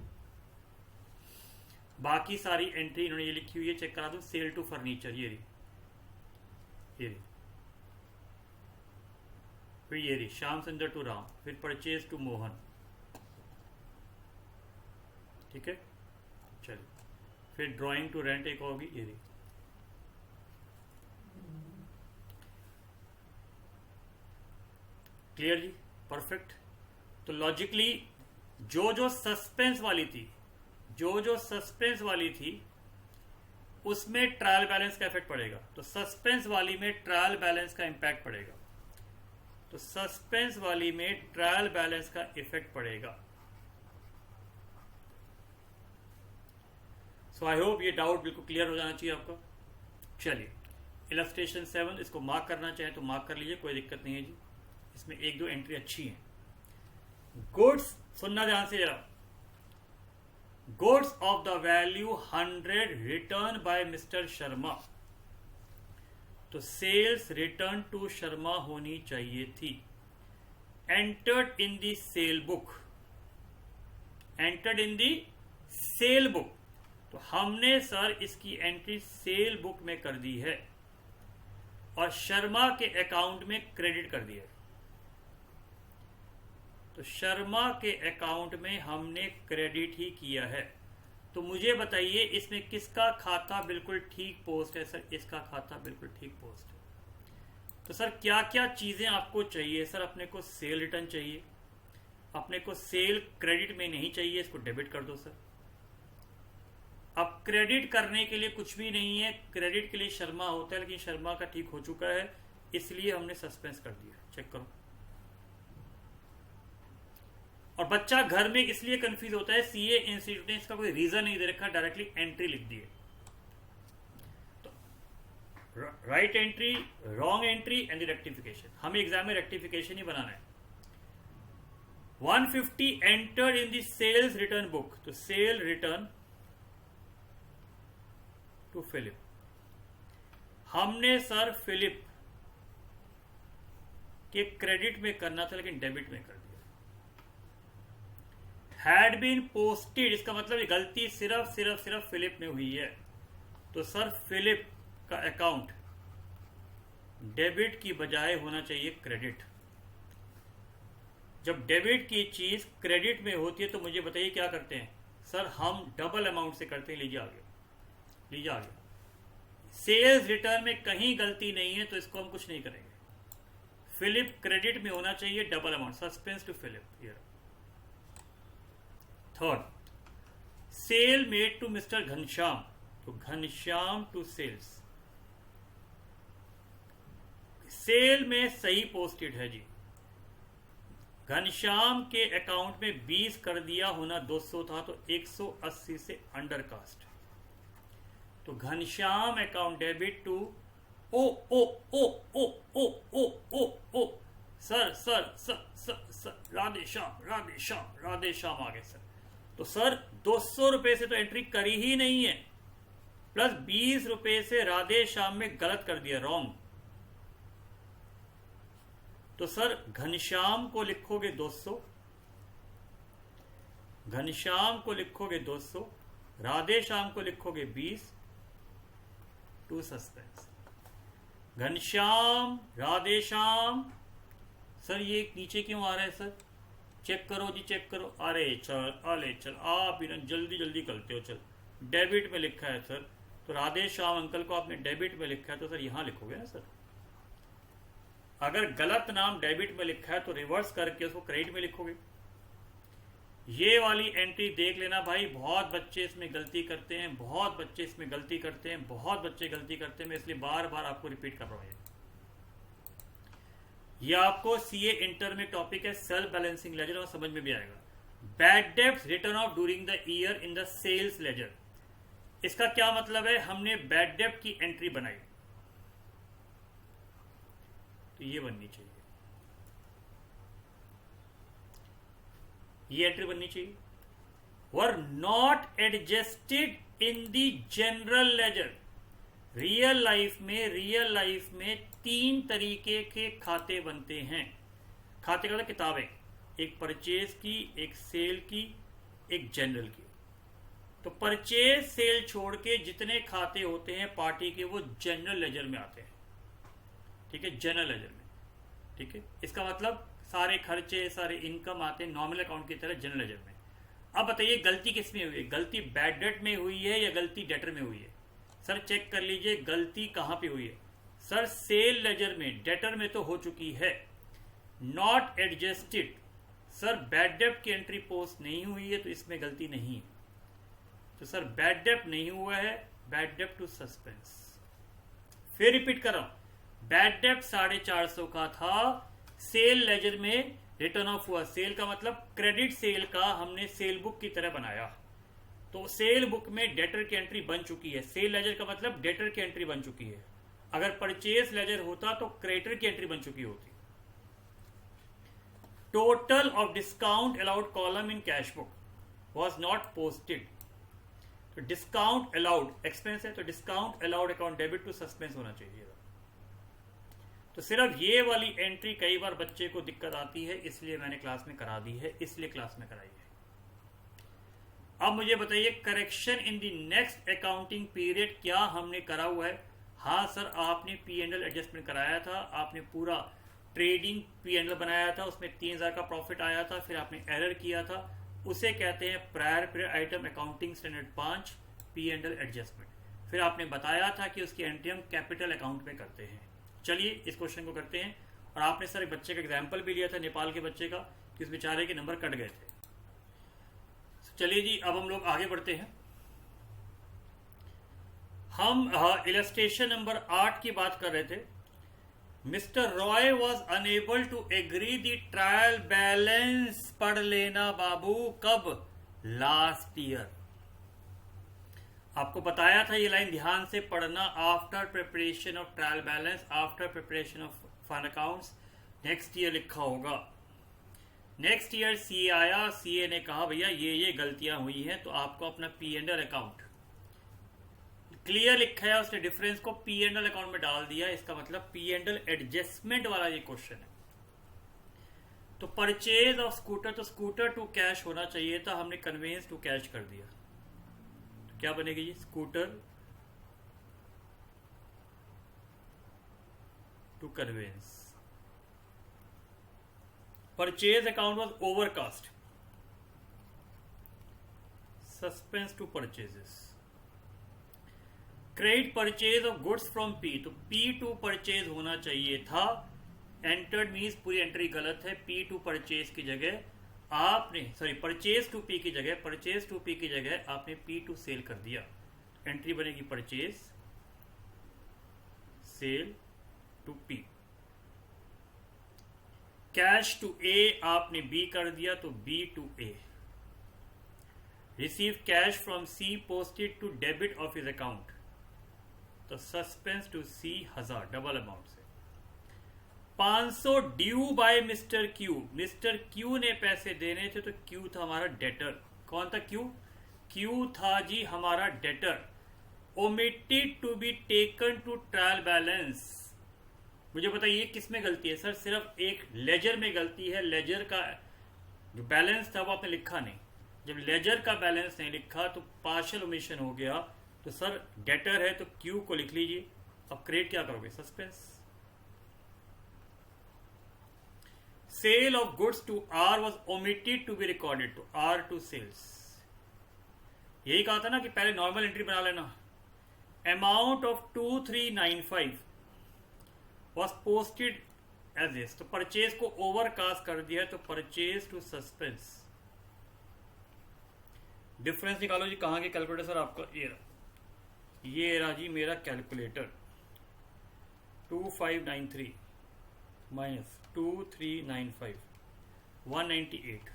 [SPEAKER 1] बाकी सारी एंट्री इन्होंने ये लिखी हुई है, चेक करा दूं। सेल टू फर्नीचर, ये रही, फिर ये रही श्याम सुंदर टू राम, फिर परचेज टू मोहन, ठीक है। चलिए फिर ड्राइंग टू रेंट एक होगी, ये रही। क्लियर जी, परफेक्ट। तो लॉजिकली जो जो सस्पेंस वाली थी उसमें ट्रायल बैलेंस का इफेक्ट पड़ेगा, तो सस्पेंस वाली में ट्रायल बैलेंस का इंपैक्ट पड़ेगा, तो सस्पेंस वाली में ट्रायल बैलेंस का इफेक्ट पड़ेगा। सो आई होप ये डाउट बिल्कुल क्लियर हो जाना चाहिए आपका। चलिए इलस्ट्रेशन 7, इसको मार्क करना चाहे तो मार्क कर लीजिए, कोई दिक्कत नहीं है जी। इसमें 1-2 एंट्री अच्छी हैं। गुड्स, सुनना ध्यान से जरा। Goods of the value 100 return by mister Sharma, तो सेल्स रिटर्न टू शर्मा होनी चाहिए थी। Entered in the sale book, entered in the sale book, तो हमने सर इसकी एंट्री सेल बुक में कर दी है और शर्मा के अकाउंट में क्रेडिट कर दिया। तो शर्मा के अकाउंट में हमने क्रेडिट ही किया है। तो मुझे बताइए इसमें किसका खाता बिल्कुल ठीक पोस्ट है? सर इसका खाता बिल्कुल ठीक पोस्ट है। तो सर क्या क्या चीजें आपको चाहिए? सर अपने को सेल रिटर्न चाहिए, अपने को सेल क्रेडिट में नहीं चाहिए, इसको डेबिट कर दो सर। अब क्रेडिट करने के लिए कुछ भी नहीं है, क्रेडिट के लिए शर्मा होता है, लेकिन शर्मा का ठीक हो चुका है इसलिए हमने सस्पेंस कर दिया। चेक करो। और बच्चा घर में इसलिए कंफ्यूज होता है, सीए इंस्टीट्यूट ने इसका कोई रीजन नहीं दे रखा, डायरेक्टली एंट्री लिख दी है। तो right entry, wrong entry and rectification. हमें एग्जाम में रेक्टिफिकेशन ही बनाना है। 150 entered in the sales return book, तो सेल रिटर्न टू फिलिप। हमने सर फिलिप के क्रेडिट में करना था लेकिन डेबिट में कर दिया। हैड बीन पोस्टेड, इसका मतलब ये गलती सिर्फ फिलिप में हुई है, तो सर फिलिप का अकाउंट डेबिट की बजाय होना चाहिए क्रेडिट। जब डेबिट की चीज क्रेडिट में होती है तो मुझे बताइए क्या करते हैं, सर हम डबल अमाउंट से करते हैं, लीजिए आगे। सेल्स रिटर्न में कहीं गलती नहीं है तो इसको हम कुछ नहीं करेंगे। फिलिप क्रेडिट में होना चाहिए double amount, suspense to Philip here. Third, sale made to mister Ghanshyam, तो घनश्याम टू सेल्स। सेल में सही पोस्टेड है जी, घनश्याम के अकाउंट में 20 कर दिया, होना 200 था तो 180 से अंडर कास्ट। तो घनश्याम अकाउंट डेबिट टू ओ ओ ओ ओ ओ ओ ओ ओ sir sir sir sir sir Radhe Shyam आ गए सर। तो सर 200 रुपए से तो एंट्री करी ही नहीं है, प्लस 20 रुपए से राधे श्याम में गलत कर दिया, रॉन्ग। तो सर घनश्याम को लिखोगे 200, घनश्याम को लिखोगे 200, राधे श्याम को लिखोगे 20 to suspense. Ghanshyam Radhe Shyam, sir ये नीचे क्यों आ रहा है सर? चेक करो जी, चेक करो। अरे चल आप ही ना जल्दी करते हो। चल डेबिट में लिखा है सर, तो राधे श्याम अंकल को आपने डेबिट में लिखा है तो सर यहां लिखोगे ना सर। अगर गलत नाम डेबिट में लिखा है तो रिवर्स करके उसको क्रेडिट में लिखोगे। ये वाली एंट्री देख लेना भाई, बहुत बच्चे इसमें गलती करते हैं, बहुत बच्चे इसमें गलती करते हैं, बहुत बच्चे गलती करते हैं। मैं इसलिए बार बार आपको रिपीट कर रहा हूं। ये आपको सीए इंटर में टॉपिक है, सेल्फ बैलेंसिंग लेजर, और समझ में भी आएगा। Bad debts return off during the year in the sales ledger, इसका क्या मतलब है? हमने बैड डेब्ट की एंट्री बनाई तो ये बननी चाहिए, ये एंट्री बननी चाहिए। Were not adjusted in the general ledger. Real life में 3 तरीके के खाते बनते हैं। खाते का मतलब किताबें, एक परचेज की, एक सेल की, एक जनरल की। तो परचेज सेल छोड़ के जितने खाते होते हैं पार्टी के वो जनरल लेजर में आते हैं, ठीक है, जनरल लेजर में, ठीक है। इसका मतलब सारे खर्चे सारे इनकम आते हैं नॉमिनल अकाउंट की तरह जनरल लेजर में। अब बताइए गलती किस में हुई है? गलती बैड डेट में हुई है या गलती डेटर में हुई है? सर चेक कर लीजिए गलती कहां पे हुई है। सर सेल लेजर में, डेटर में तो हो चुकी है। Not adjusted, sir bad debt की एंट्री पोस्ट नहीं हुई है तो इसमें गलती नहीं है। तो सर बैड डेट नहीं हुआ है, बैड डेट टू सस्पेंस। फिर रिपीट कर रहा हूं, बैड डेट 450 का था, सेल लेजर में रिटर्न ऑफ हुआ। सेल का मतलब क्रेडिट सेल का हमने सेल बुक की तरह बनाया, तो सेल बुक में डेटर की एंट्री बन चुकी है। सेल लेजर का मतलब डेटर की एंट्री बन चुकी है। अगर परचेज लेजर होता तो क्रेडिटर की एंट्री बन चुकी होती। Total of discount allowed column in cash book was not posted. तो डिस्काउंट अलाउड एक्सपेंस है, तो discount allowed account debit to suspense होना चाहिए। तो सिर्फ ये वाली एंट्री कई बार बच्चे को दिक्कत आती है, इसलिए मैंने क्लास में करा दी है, इसलिए क्लास में कराई है। अब मुझे बताइए correction in the next accounting period क्या हमने करा हुआ है? हाँ सर, आपने P&L एडजस्टमेंट कराया था, आपने पूरा ट्रेडिंग P&L बनाया था, उसमें 3000 का प्रॉफिट आया था, फिर आपने एरर किया था, उसे कहते हैं prior period item accounting standard 5 P&L adjustment. फिर आपने बताया था कि उसकी एंट्री हम कैपिटल अकाउंट में करते हैं। चलिए इस क्वेश्चन को करते हैं। और आपने सर एक बच्चे का एग्जाम्पल भी लिया था, नेपाल के बच्चे का, कि उस बेचारे के नंबर कट गए थे। चलिए जी अब हम लोग आगे बढ़ते हैं। हम इलस्ट्रेशन नंबर 8 की बात कर रहे थे। Mister Roy was unable to agree the trial balance. पढ़ लेना बाबू, कब? Last year. आपको बताया था ये लाइन ध्यान से पढ़ना। After preparation of trial balance, after preparation of fund accounts, next year लिखा होगा। नेक्स्ट ईयर सीए आया, सीए ने कहा भैया ये गलतियां हुई हैं, तो आपको अपना P&L अकाउंट क्लियर लिखा है, उसने डिफरेंस को P&L अकाउंट में डाल दिया। इसका मतलब P&L एडजस्टमेंट वाला ये क्वेश्चन है। तो परचेज ऑफ स्कूटर, तो स्कूटर टू कैश होना चाहिए था, हमने कन्वेंस टू कैश कर दिया। तो क्या बनेगी जी? Scooter to conveyance. Purchase account was overcast. Suspense to purchases, credit purchase of goods from P, तो पी टू परचेज होना चाहिए था, एंटर्ड मीन्स पूरी एंट्री गलत है, पी टू परचेज की जगह आपने परचेज टू पी की जगह आपने पी टू सेल कर दिया, एंट्री बनेगी purchase sale to P. Cash to A आपने बी कर दिया तो B to A. Receive cash from C posted to debit of his account, तो suspense to C 1000 double amount से। 500 due by mister Q, mister Q ने पैसे देने थे तो क्यू था हमारा डेटर। कौन था क्यू? क्यू था जी हमारा debtor. Omitted to be taken to trial balance, मुझे बताइए किस में गलती है? सर सिर्फ एक लेजर में गलती है, लेजर का जो बैलेंस था वो आपने लिखा नहीं। जब लेजर का बैलेंस नहीं लिखा तो पार्शियल ओमिशन हो गया, तो सर डेटर है तो क्यू को लिख लीजिए। अब क्रिएट क्या करोगे? Suspense. Sale of goods to R was omitted to be recorded, तो आर टू सेल्स। यही कहा था ना कि पहले नॉर्मल एंट्री बना लेना। Amount of 2395 was posted as this, तो परचेज को ओवरकास्ट कर दिया है तो परचेज टू सस्पेंस। डिफरेंस निकालो जी, कहां के कैलकुलेटर सर आपका? ये रहा जी मेरा calculator. 2593 minus 2395 198।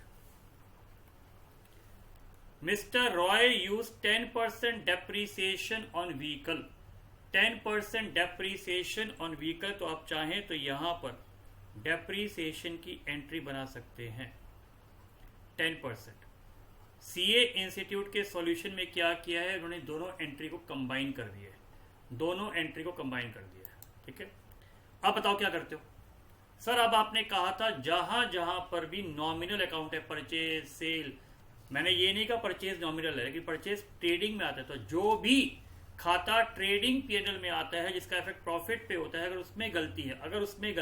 [SPEAKER 1] Mister Roy use 10% depreciation on vehicle, 10% depreciation on vehicle, तो आप चाहें तो यहां पर डेप्रीसिएशन की एंट्री बना सकते हैं 10%। सीए इंस्टीट्यूट के सॉल्यूशन में क्या किया है, उन्होंने दोनों एंट्री को कंबाइन कर दिया है, दोनों एंट्री को कंबाइन कर दिया है। ठीक है, अब बताओ क्या करते हो? सर अब आपने कहा था जहां जहां पर भी नॉमिनल अकाउंट है, परचेज सेल, मैंने ये नहीं कहा परचेज नॉमिनल है, लेकिन परचेज ट्रेडिंग में आता है, तो जो भी खाता ट्रेडिंग पीएनएल में आता है जिसका इफेक्ट प्रॉफिट पे होता है, अगर उसमें गलती है, अगर उसमें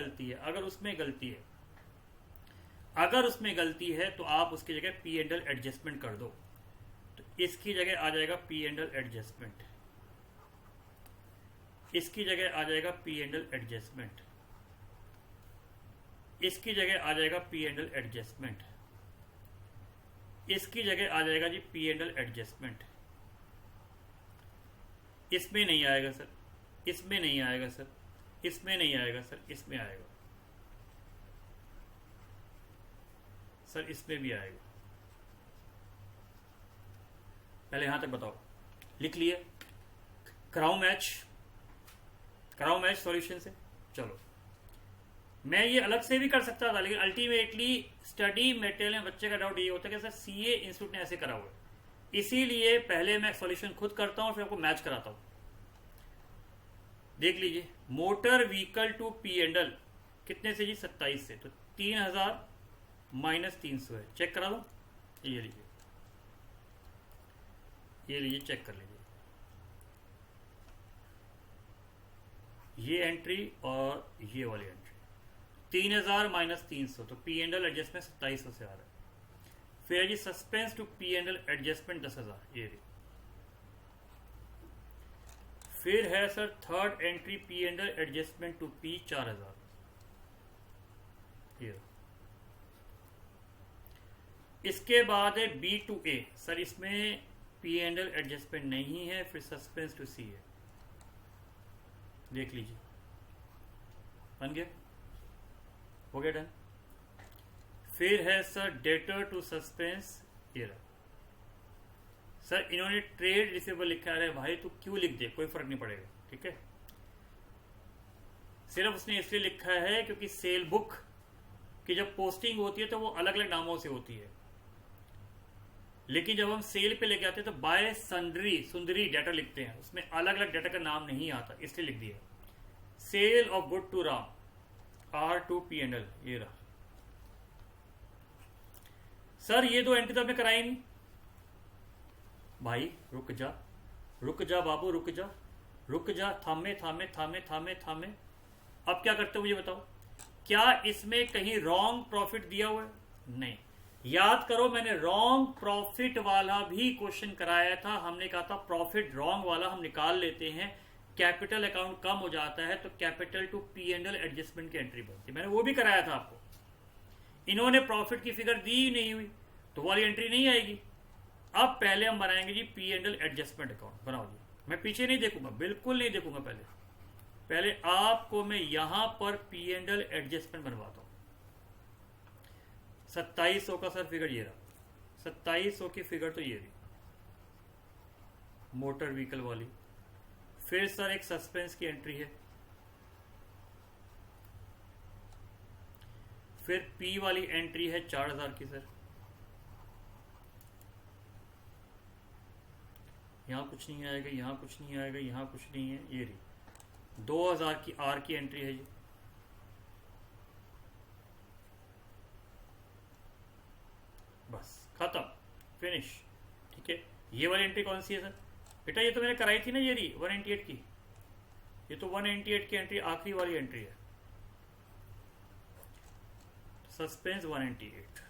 [SPEAKER 1] गलती है तो आप उसकी जगह पी एंड एल एडजस्टमेंट कर दो। तो इसकी जगह आ जाएगा पी एंड एल एडजस्टमेंट, इसकी जगह आ जाएगा पी एंड एल एडजस्टमेंट, इसकी जगह आ जाएगा पी एंड एल एडजस्टमेंट, इसकी जगह आ जाएगा G P and L adjustment. इसमें नहीं आएगा सर, इसमें नहीं आएगा सर, इसमें नहीं आएगा सर, इसमें आएगा सर, इसमें भी आएगा। पहले यहां तक बताओ, लिख लिए? कराऊं मैच सॉल्यूशन से? चलो, मैं ये अलग से भी कर सकता था, लेकिन अल्टीमेटली स्टडी मटेरियल में बच्चे का डाउट ये होता है कि सर सीए इंस्टीट्यूट ने ऐसे करा हुआ है, इसीलिए पहले मैं सॉल्यूशन खुद करता हूं फिर आपको मैच कराता हूं। देख लीजिए, motor vehicle to P and L कितने से जी? 27 से, तो 3000 माइनस 300 है। चेक करा दो, ये लीजिए, ये लीजिए, चेक कर लीजिए, ये एंट्री और ये वाली एंट्री 3000 माइनस 300, तो पी एंड एल एडजस्टमेंट 2700 से आ रहा है। फिर जी suspense to P and L adjustment 10,000, ये रही। फिर है sir third entry P and L adjustment to P 4000, ये। इसके बाद है बी टू ए, सर इसमें पी एंड एल एडजस्टमेंट नहीं है, फिर सस्पेंस टू सी है। देख लीजिए, बन गया, हो गया डन। फिर है सर डेटर टू सस्पेंस, ये रहा। सर इन्होंने ट्रेड रिसीवेबल लिखा है, भाई तू क्यों लिख दे, कोई फर्क नहीं पड़ेगा, ठीक है। सिर्फ उसने इसलिए लिखा है क्योंकि सेल बुक की जब पोस्टिंग होती है तो वो अलग अलग नामों से होती है, लेकिन जब हम सेल पे लेके आते हैं तो बाय सुंदरी डेटा लिखते हैं, उसमें अलग अलग डेटा का नाम नहीं आता, इसलिए लिख दिया। Sale of good to Ram R to P and L, ये रहा। सर ये दो एंट्री तो आपने कराई नहीं। भाई रुक जा बाबू, रुक जा, थामे। अब क्या करते हो मुझे बताओ, क्या इसमें कहीं रॉन्ग प्रॉफिट दिया हुआ है? नहीं, याद करो मैंने रॉन्ग प्रॉफिट वाला भी क्वेश्चन कराया था। हमने कहा था प्रॉफिट रॉन्ग वाला हम निकाल लेते हैं, कैपिटल अकाउंट कम हो जाता है तो capital to P and L adjustment की एंट्री बनती है। मैंने वो भी कराया था आपको। इन्होंने प्रॉफिट की फिगर दी ही नहीं हुई तो वाली एंट्री नहीं आएगी। अब पहले हम बनाएंगे G P and L adjustment account. बनाओ जी, मैं पीछे नहीं देखूंगा, बिल्कुल नहीं देखूंगा। पहले आपको मैं यहां पर पी एंड एल एडजस्टमेंट बनवाता हूं। 2700 का सर फिगर ये रहा, 2700 की फिगर तो ये रही मोटर व्हीकल वाली। फिर सर एक सस्पेंस की एंट्री है, फिर पी वाली एंट्री है 4000 की सर। यहां कुछ नहीं आएगा, यहां कुछ नहीं आएगा, यहां कुछ नहीं है, ये रही 2000 की आर की एंट्री है जी। बस खत्म, फिनिश। ठीक है, ये वाली एंट्री कौन सी है सर? बेटा ये तो मैंने कराई थी ना, ये रही 198 की। ये तो 198 की एंट्री आखिरी वाली एंट्री है। सस्पेंस 198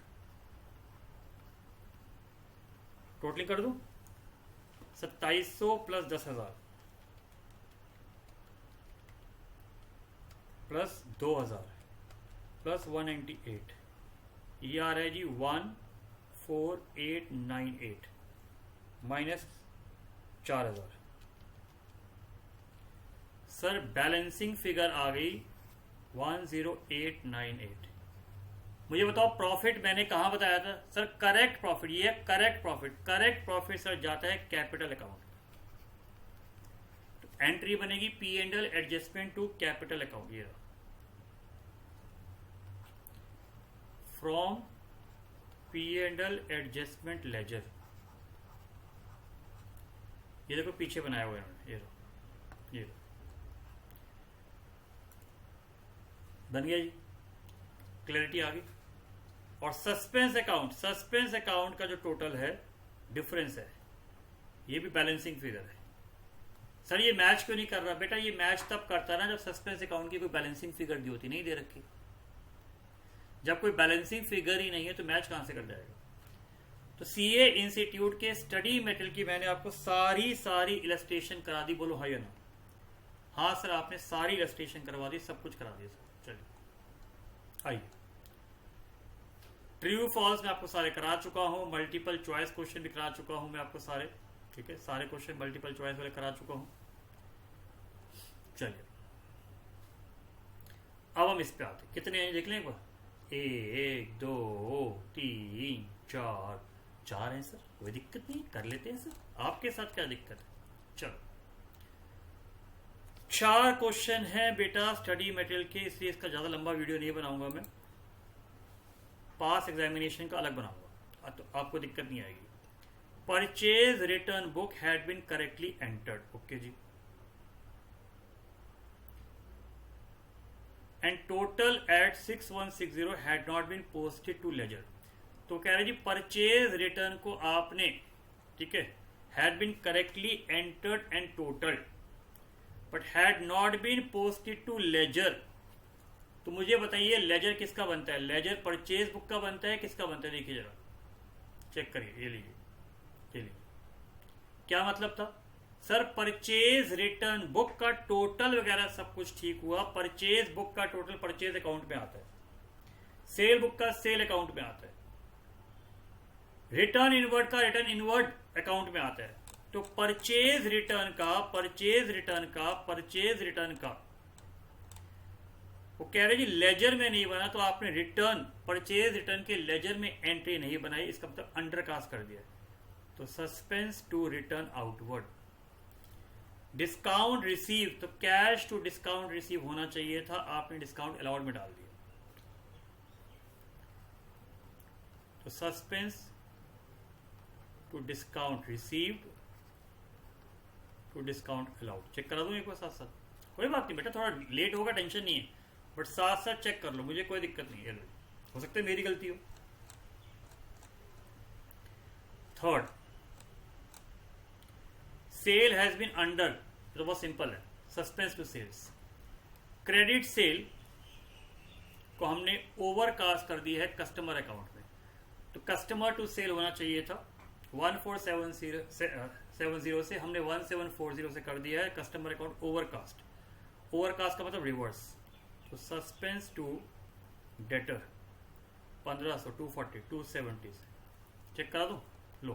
[SPEAKER 1] टोटलिंग कर दूं, 2700 प्लस 10,000 प्लस 2000 प्लस 198, ये आ रहा है जी 14898 माइनस 4000। सर बैलेंसिंग फिगर आ गई 10898। मुझे बताओ प्रॉफिट मैंने कहां बताया था सर? करेक्ट प्रॉफिट, ये है correct profit. Correct profit sir जाता है कैपिटल अकाउंट। तो एंट्री बनेगी P and L adjustment to capital account. ये from P and L adjustment ledger. ये देखो पीछे बनाया हुआ है इन्होंने, ये बन गया जी, क्लैरिटी आ गई। और सस्पेंस अकाउंट का जो टोटल है डिफरेंस है, ये भी बैलेंसिंग फिगर है। सर ये मैच क्यों नहीं कर रहा? बेटा ये मैच तब करता है ना जब सस्पेंस अकाउंट की कोई बैलेंसिंग फिगर दी होती, नहीं दे रखी। जब कोई बैलेंसिंग फिगर ही नहीं है तो मैच कहां से कर जाएगा? तो सीए इंस्टीट्यूट के स्टडी मेटेरियल की मैंने आपको सारी इलस्ट्रेशन करा दी। बोलो हाँ या ना? हाँ सर आपने सारी इलस्ट्रेशन करवा दी, सब कुछ करा दिया सर। चलिए आइए, ट्रू फॉल्स मैं आपको सारे करा चुका हूं, मल्टीपल चॉइस क्वेश्चन भी करा चुका हूं मैं आपको सारे। ठीक है, सारे क्वेश्चन मल्टीपल चॉइस वाले करा चुका हूं। चलिए अब हम इस पे आते, कितने हैं देख लें एक बार। 1 2 3 4 4 हैं सर, कोई दिक्कत नहीं, कर लेते हैं सर। आपके साथ क्या दिक्कत है? चलो 4 क्वेश्चन है बेटा स्टडी मटेरियल के, इसलिए इसका ज्यादा लंबा वीडियो नहीं बनाऊंगा मैं, पास एग्जामिनेशन का अलग बनाऊंगा तो आपको दिक्कत नहीं आएगी। Purchase return book had been correctly entered, okay ji, and total at 6160 had not been posted to ledger. तो कह रहे जी परचेज रिटर्न को आपने, ठीक है, had been correctly entered and total but had not been posted to ledger. तो मुझे बताइए लेजर किसका बनता है? लेजर परचेज बुक का बनता है, किसका बनता है? देखिए जरा, चेक करिए, ये लीजिए, ये लीजिए। क्या मतलब था सर? परचेज रिटर्न बुक का टोटल वगैरह सब कुछ ठीक हुआ, परचेज बुक का टोटल परचेज अकाउंट में आता है, सेल बुक का सेल अकाउंट में आता है, रिटर्न इनवर्ड का रिटर्न इनवर्ड अकाउंट में आता है। तो परचेज रिटर्न का वो कह रहे जी लेजर में नहीं बना, तो आपने रिटर्न परचेज रिटर्न के लेजर में एंट्री नहीं बनाई, इसका मतलब अंडरकास्ट कर दिया। तो suspense to return outward. Discount receive, तो कैश टू डिस्काउंट रिसीव होना चाहिए था, आपने डिस्काउंट अलाउड में डाल दिया। तो suspense to discount received to discount allowed. Check करा दूं एक बार साथ साथ, कोई बात नहीं बेटा, थोड़ा लेट होगा टेंशन नहीं है, बट साथ साथ चेक कर लो, मुझे कोई दिक्कत नहीं है, हो सकता है मेरी गलती हो। Third, sale has been under, तो बहुत सिंपल है, suspense to sales. Credit sale को हमने ओवरकास्ट कर दिया है कस्टमर अकाउंट में, तो कस्टमर टू सेल होना चाहिए था 1470 से हमने 1740 से कर दिया है कस्टमर अकाउंट ओवरकास्ट। ओवरकास्ट का मतलब रिवर्स। तो सस्पेंस टू डेटर 1500 240 270 से चेक करा दो, लो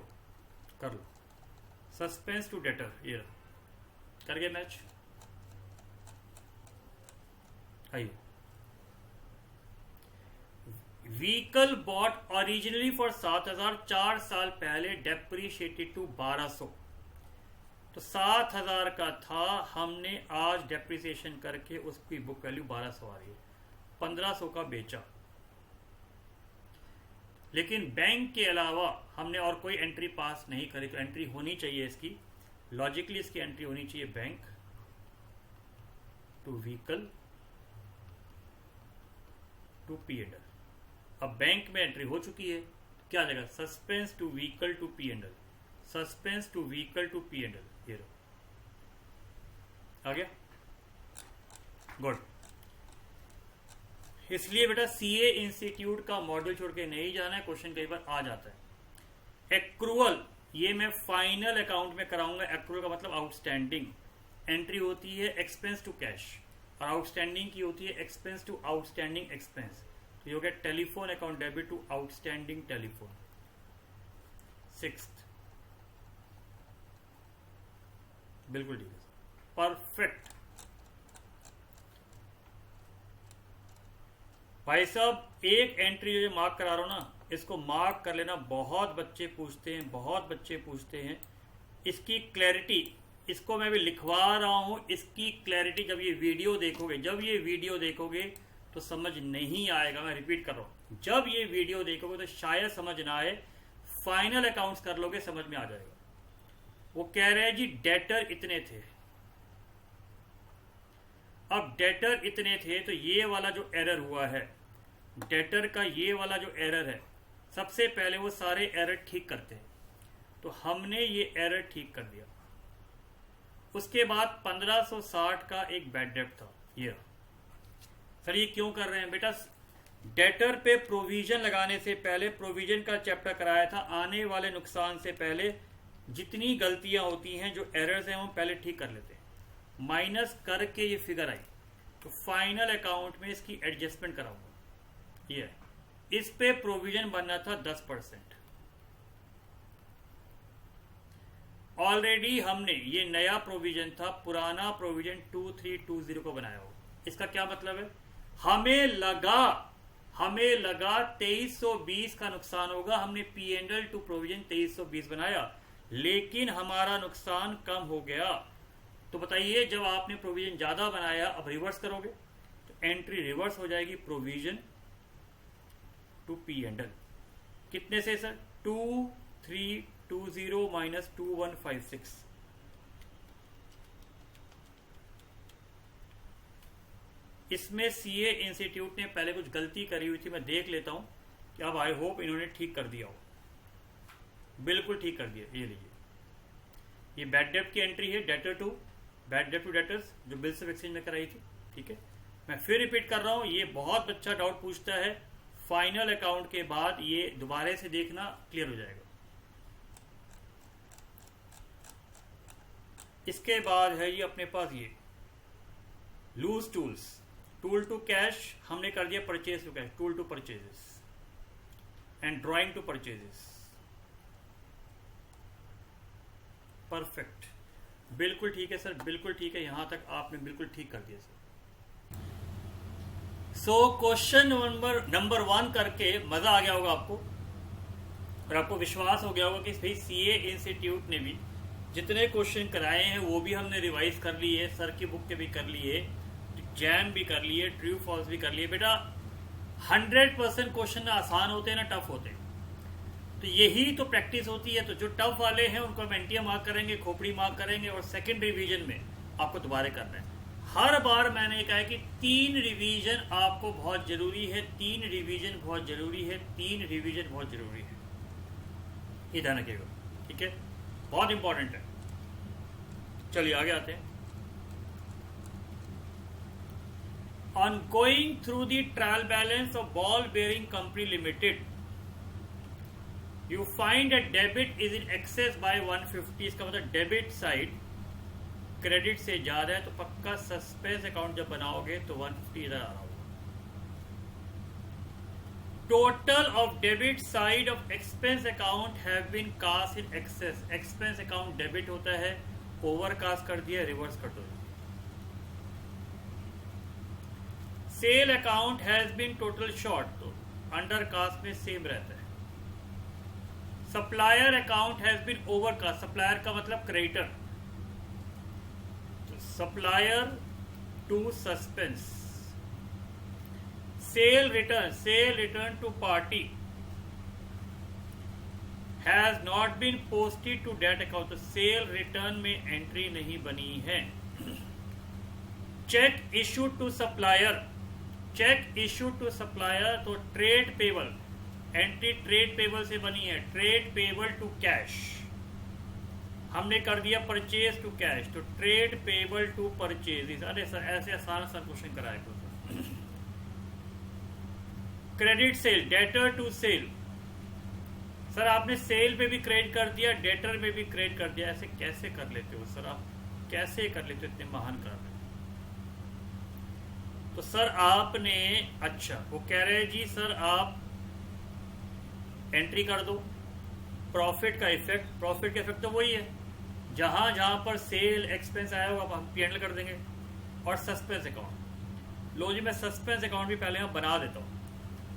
[SPEAKER 1] कर लो। सस्पेंस टू डेटर ये कर गए मैच। आइए, व्हीकल बॉट ओरिजिनली फॉर 7000, 4 साल पहले डेप्रीशिएटेड टू 1200। तो 7000 का था, हमने आज डेप्रीसिएशन करके उसकी बुक वैल्यू 1200 आ रही है, 1500 का बेचा। लेकिन बैंक के अलावा हमने और कोई एंट्री पास नहीं करी, तो एंट्री होनी चाहिए इसकी, लॉजिकली इसकी एंट्री होनी चाहिए bank to vehicle to P and L. अब बैंक में एंट्री हो चुकी है, क्या आ जाएगा? Suspense to vehicle to P and L, suspense to vehicle to P and L. ये आ गया, गुड। इसलिए बेटा सीए इंस्टीट्यूट का मॉडल छोड़ के नहीं जाना है, क्वेश्चन कई बार आ जाता है। एक्रूअल, ये मैं फाइनल अकाउंट में कराऊंगा। एक्रूअल का मतलब आउटस्टैंडिंग। एंट्री होती है एक्सपेंस टू कैश और आउटस्टैंडिंग की होती है एक्सपेंस टू आउटस्टैंडिंग एक्सपेंस। तो ये हो गया telephone account debit to outstanding telephone. 6th, बिल्कुल ठीक है, परफेक्ट। भाई साहब एक एंट्री जो मार्क करा रहा हूं ना, इसको मार्क कर लेना। बहुत बच्चे पूछते हैं, बहुत बच्चे पूछते हैं इसकी क्लैरिटी। इसको मैं भी लिखवा रहा हूं, इसकी क्लैरिटी जब ये वीडियो देखोगे, जब ये वीडियो देखोगे तो समझ नहीं आएगा। मैं रिपीट कर रहा हूं, जब ये वीडियो देखोगे तो शायद समझ ना आए, फाइनल अकाउंट्स कर लोगे समझ में आ जाएगा। वो कह रहे हैं जी डेटर इतने थे। अब डेटर इतने थे तो ये वाला जो एरर हुआ है, डेटर का ये वाला जो एरर है, सबसे पहले वो सारे एरर ठीक करते हैं। तो हमने ये एरर ठीक कर दिया। उसके बाद 1560 का एक बैड डेट था। ये सर ये क्यों कर रहे हैं बेटा? डेटर पे प्रोविजन लगाने से पहले, प्रोविजन का चैप्टर कराया था, आने वाले नुकसान से पहले जितनी गलतियां होती हैं, जो एरर्स हैं, वो पहले ठीक कर लेते हैं। माइनस करके ये फिगर आई, तो फाइनल अकाउंट में इसकी एडजस्टमेंट कराऊंगा। ये इस पे प्रोविजन बनना था 10%। ऑलरेडी हमने ये नया प्रोविजन था, पुराना प्रोविजन 2320 को बनाया हो। इसका क्या मतलब है? हमें लगा 2320 का नुकसान होगा। हमने P and L two provision 2320 बनाया, लेकिन हमारा नुकसान कम हो गया। तो बताइए, जब आपने प्रोविजन ज्यादा बनाया, अब रिवर्स करोगे तो एंट्री रिवर्स हो जाएगी, provision to P and L. कितने से सर? 2320 माइनस 2156। इसमें सीए इंस्टीट्यूट ने पहले कुछ गलती करी हुई थी, मैं देख लेता हूं कि अब आई होप इन्होंने ठीक कर दिया हो। बिल्कुल ठीक कर दिया। ये लीजिए, ये बैड डेट की एंट्री है, debtor to bad debt to debtors, जो बिल्स ऑफ एक्सचेंज में कराई थी। ठीक है, मैं फिर रिपीट कर रहा हूं, ये बहुत अच्छा डाउट पूछता है। फाइनल अकाउंट के बाद ये दोबारा से देखना, क्लियर हो जाएगा। इसके बाद है ये अपने पास ये loose tools, tool to cash हमने कर दिया purchase to cash, tool to purchases and drawing to purchases. Perfect, बिल्कुल ठीक है सर, बिल्कुल ठीक है। यहां तक आपने बिल्कुल ठीक कर दिया सर। सो क्वेश्चन नंबर 1 करके मजा आ गया होगा आपको, और आपको विश्वास हो गया होगा कि भाई सीए इंस्टीट्यूट ने भी जितने क्वेश्चन कराए हैं वो भी हमने रिवाइज कर लिए, सर की बुक के भी कर लिए, जैम भी कर लिए, ट्रू फॉल्स भी कर लिए। बेटा 100% क्वेश्चन ना आसान होते हैं ना टफ होते हैं, तो यही तो प्रैक्टिस होती है। तो जो टफ वाले हैं उनको हम एनटीए मार्क करेंगे, खोपड़ी मार्क करेंगे, और सेकंड रिवीजन में आपको दोबारा करना है। हर बार मैंने कहा है कि 3 रिवीजन आपको बहुत जरूरी है, 3 रिवीजन बहुत जरूरी है, 3 रिवीजन बहुत जरूरी है। ये ध्यान रखिएगा, ठीक है, बहुत इंपॉर्टेंट है। चलिए आगे आते हैं। On going through the trial balance of ball bearing company limited, you find that debit is in excess by 150, इसका मतलब डेबिट साइड क्रेडिट से ज्यादा है, तो पक्का सस्पेंस अकाउंट जब बनाओगे तो 150 इधर आ रहा होगा। Total of debit side of expense account have been cast in excess, expense account debit होता है, ओवर कास्ट कर दिया, रिवर्स कर दो। Sale account has been total short, तो अंडर कास्ट में सेम रहता है। Supplier account has been overcast, supplier का मतलब क्रेडिटर, तो supplier to suspense. Sale return to party has not been posted to debt account, तो sale return में entry नहीं बनी है। Cheque issued to supplier, cheque issued to supplier, तो trade payable, entry trade payable से बनी है, ट्रेड पेबल टू कैश, हमने कर दिया परचेज टू कैश, तो ट्रेड पेबल टू परचेज। अरे सर ऐसे आसान क्वेश्चन कराया करो। Credit sale, debtor to sale, sir आपने सेल पे भी क्रेडिट कर दिया, डेटर में भी क्रेडिट कर दिया, ऐसे कैसे कर लेते हो सर, आप कैसे कर लेते हो, इतने महान कर रहे। तो सर आपने, अच्छा वो कह रहे हैं जी सर आप एंट्री कर दो, प्रॉफिट का इफेक्ट, प्रॉफिट का इफेक्ट तो वही है, जहां जहां पर सेल एक्सपेंस आया होगा हम P&L कर देंगे। और सस्पेंस अकाउंट, लो जी मैं सस्पेंस अकाउंट भी पहले मैं बना देता हूं,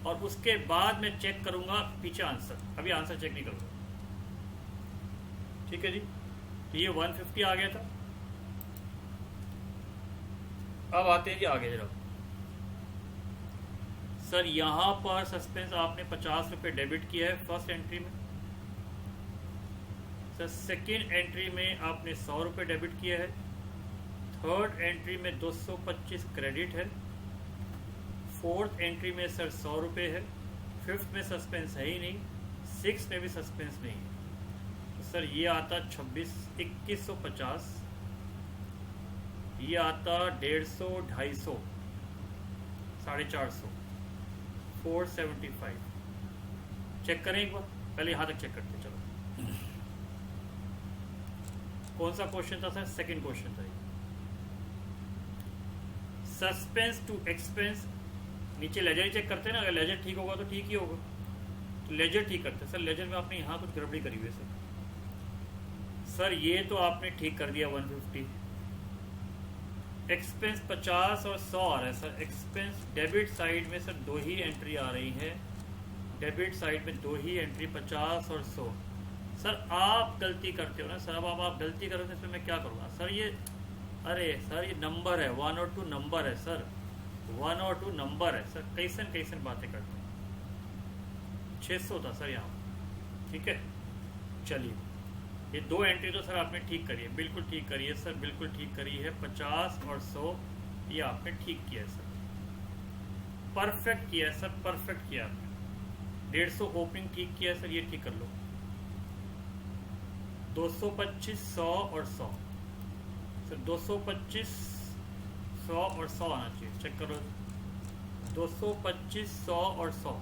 [SPEAKER 1] और उसके बाद मैं चेक करूंगा पीछे आंसर, अभी आंसर चेक नहीं करूंगा। ठीक है जी, तो ये 150 आ गया था। अब आते हैं जी आगे जरा। सर यहां पर सस्पेंस आपने 50 रुपए डेबिट किया है फर्स्ट एंट्री में, सर सेकेंड एंट्री में आपने 100 रुपए डेबिट किया है, थर्ड एंट्री में 225 क्रेडिट है, फोर्थ एंट्री में सर 100 रुपए है, फिफ्थ में सस्पेंस है ही नहीं, सिक्स में भी सस्पेंस नहीं है, तो सर ये आता 2150, ये आता 150, 250, 450, 475। चेक करें एक बार, पहले यहां तक चेक करते चलो। कौन सा क्वेश्चन था सर, सेकंड क्वेश्चन था। सस्पेंस टू एक्सपेंस, नीचे लेजर चेक करते हैं ना, अगर लेजर ठीक होगा तो ठीक ही होगा, तो लेजर ठीक करते हैं। सर लेजर में आपने यहाँ कुछ गड़बड़ी करी हुई है सर ये तो आपने ठीक कर दिया 150, एक्सपेंस 50 और 100 आ रहा है सर। एक्सपेंस डेबिट साइड में सर दो ही एंट्री आ रही है, डेबिट साइड में दो ही एंट्री 50 और 100। सर आप गलती करते हो ना सर, अब आप गलती करोगे तो मैं क्या करूँगा सर, ये अरे सर ये नंबर है, 1 और 2 नंबर है सर, 1 और 2 नंबर है सर, कैसन बातें करते हैं। 600 था सर यहाँ, ठीक है। चलिए ये दो एंट्री तो सर आपने ठीक करी है, बिल्कुल ठीक करी है सर, बिल्कुल ठीक करी है। 50 और 100 ये आपने ठीक किया है सर, परफेक्ट किया है सर, परफेक्ट किया आपने। 150 ओपनिंग ठीक किया है सर, ये ठीक कर लो। 225, 100 और 100 सर, 225, 100 और 100 आना चाहिए, चेक करो। 225, 100 और 100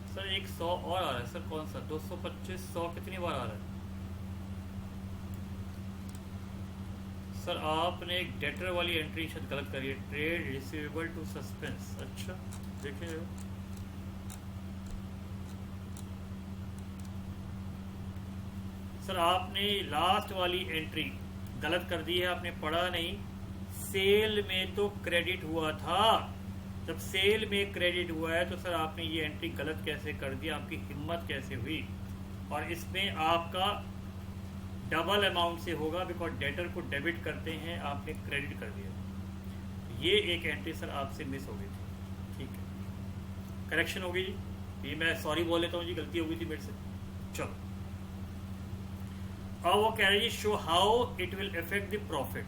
[SPEAKER 1] सर, एक 100 और आ रहा है सर, कौन सा? 225, 100 कितनी बार आ रहा है सर? आपने एक डेटर वाली एंट्री शायद गलत करी है, ट्रेड रिसीवेबल टू सस्पेंस। अच्छा देखिए सर, आपने लास्ट वाली एंट्री गलत कर दी है, आपने पढ़ा नहीं। सेल में तो क्रेडिट हुआ था, जब सेल में क्रेडिट हुआ है तो सर आपने ये एंट्री गलत कैसे कर दी? आपकी हिम्मत कैसे हुई? और इसमें आपका डबल अमाउंट से होगा, बिकॉज डेटर को डेबिट करते हैं, आपने क्रेडिट कर दिया। ये एक एंट्री सर आपसे मिस हो गई थी, ठीक है, करेक्शन हो गई जी। ये मैं सॉरी बोल लेता हूँ जी, गलती हो गई थी मेरे से। चलो अब वो कह रहे जी show how it will affect the profit.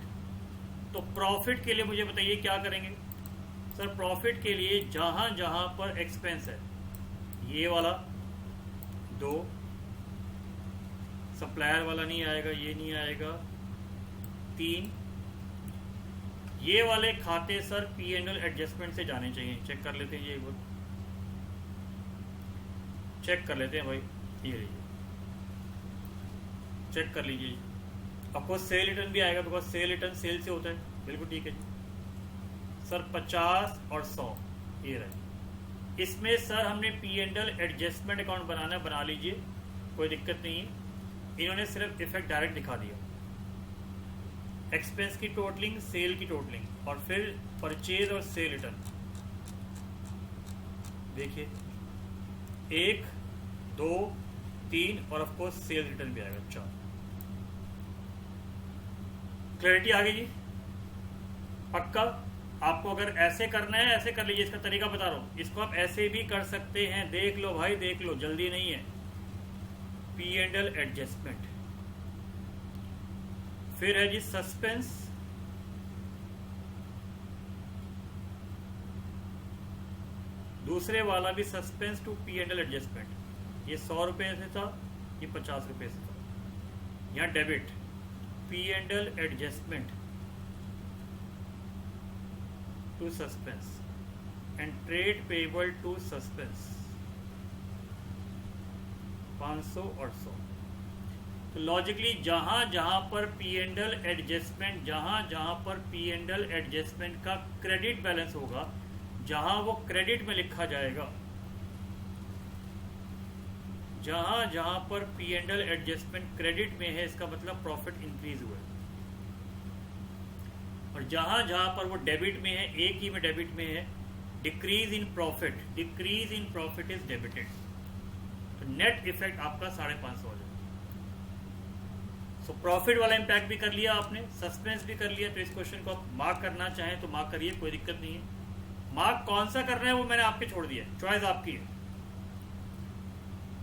[SPEAKER 1] तो प्रॉफिट के लिए मुझे बताइए क्या करेंगे सर? प्रॉफिट के लिए जहां जहां पर एक्सपेंस है, ये वाला 2, सप्लायर वाला नहीं आएगा, ये नहीं आएगा, 3, ये वाले खाते सर P&L एडजस्टमेंट से जाने चाहिए। चेक कर लेते हैं ये एक बार। चेक कर लेते हैं भाई, ये लीजिए चेक कर लीजिए। आपको सेल रिटर्न भी आएगा, बिकॉज सेल रिटर्न सेल से होता है। बिल्कुल ठीक है जी सर। 50 और 100 ये रहे। इसमें सर हमने P&L एडजस्टमेंट अकाउंट बनाना है, बना लीजिए, कोई दिक्कत नहीं है। इन्होंने सिर्फ इफेक्ट डायरेक्ट दिखा दिया, एक्सपेंस की टोटलिंग, सेल की टोटलिंग, और फिर परचेज और सेल रिटर्न। देखिए 1 2 3 और ऑफ कोर्स सेल रिटर्न भी आएगा 4। क्लैरिटी आ गई जी? पक्का? आपको अगर ऐसे करना है ऐसे कर लीजिए, इसका तरीका बता रहा हूं। इसको आप ऐसे भी कर सकते हैं, देख लो भाई देख लो, जल्दी नहीं है। P&L एडजस्टमेंट, फिर है जी सस्पेंस, दूसरे वाला भी सस्पेंस टू P&L एडजस्टमेंट। ये 100 रुपए से था, ये 50 रुपए से था। यहाँ debit P&L adjustment to suspense and trade payable to suspense 500 और 100। तो लॉजिकली जहां जहां पर P&L एडजस्टमेंट, जहां पर P&L एडजस्टमेंट का क्रेडिट बैलेंस होगा, जहां वो क्रेडिट में लिखा जाएगा, जहां पर P&L एडजस्टमेंट क्रेडिट में है, इसका मतलब प्रॉफिट इंक्रीज हुआ है। और जहां पर वो डेबिट में है, एक ही में डेबिट में है, decrease in profit, decrease in profit is debited. तो नेट इफेक्ट आपका 550 हो जाएगा। सो प्रॉफिट वाला इंपैक्ट भी कर लिया आपने, सस्पेंस भी कर लिया। तो इस क्वेश्चन को आप मार्क करना चाहें तो मार्क करिए, कोई दिक्कत नहीं है। मार्क कौन सा करना है वो मैंने आपके छोड़ दिया, चॉइस आपकी है।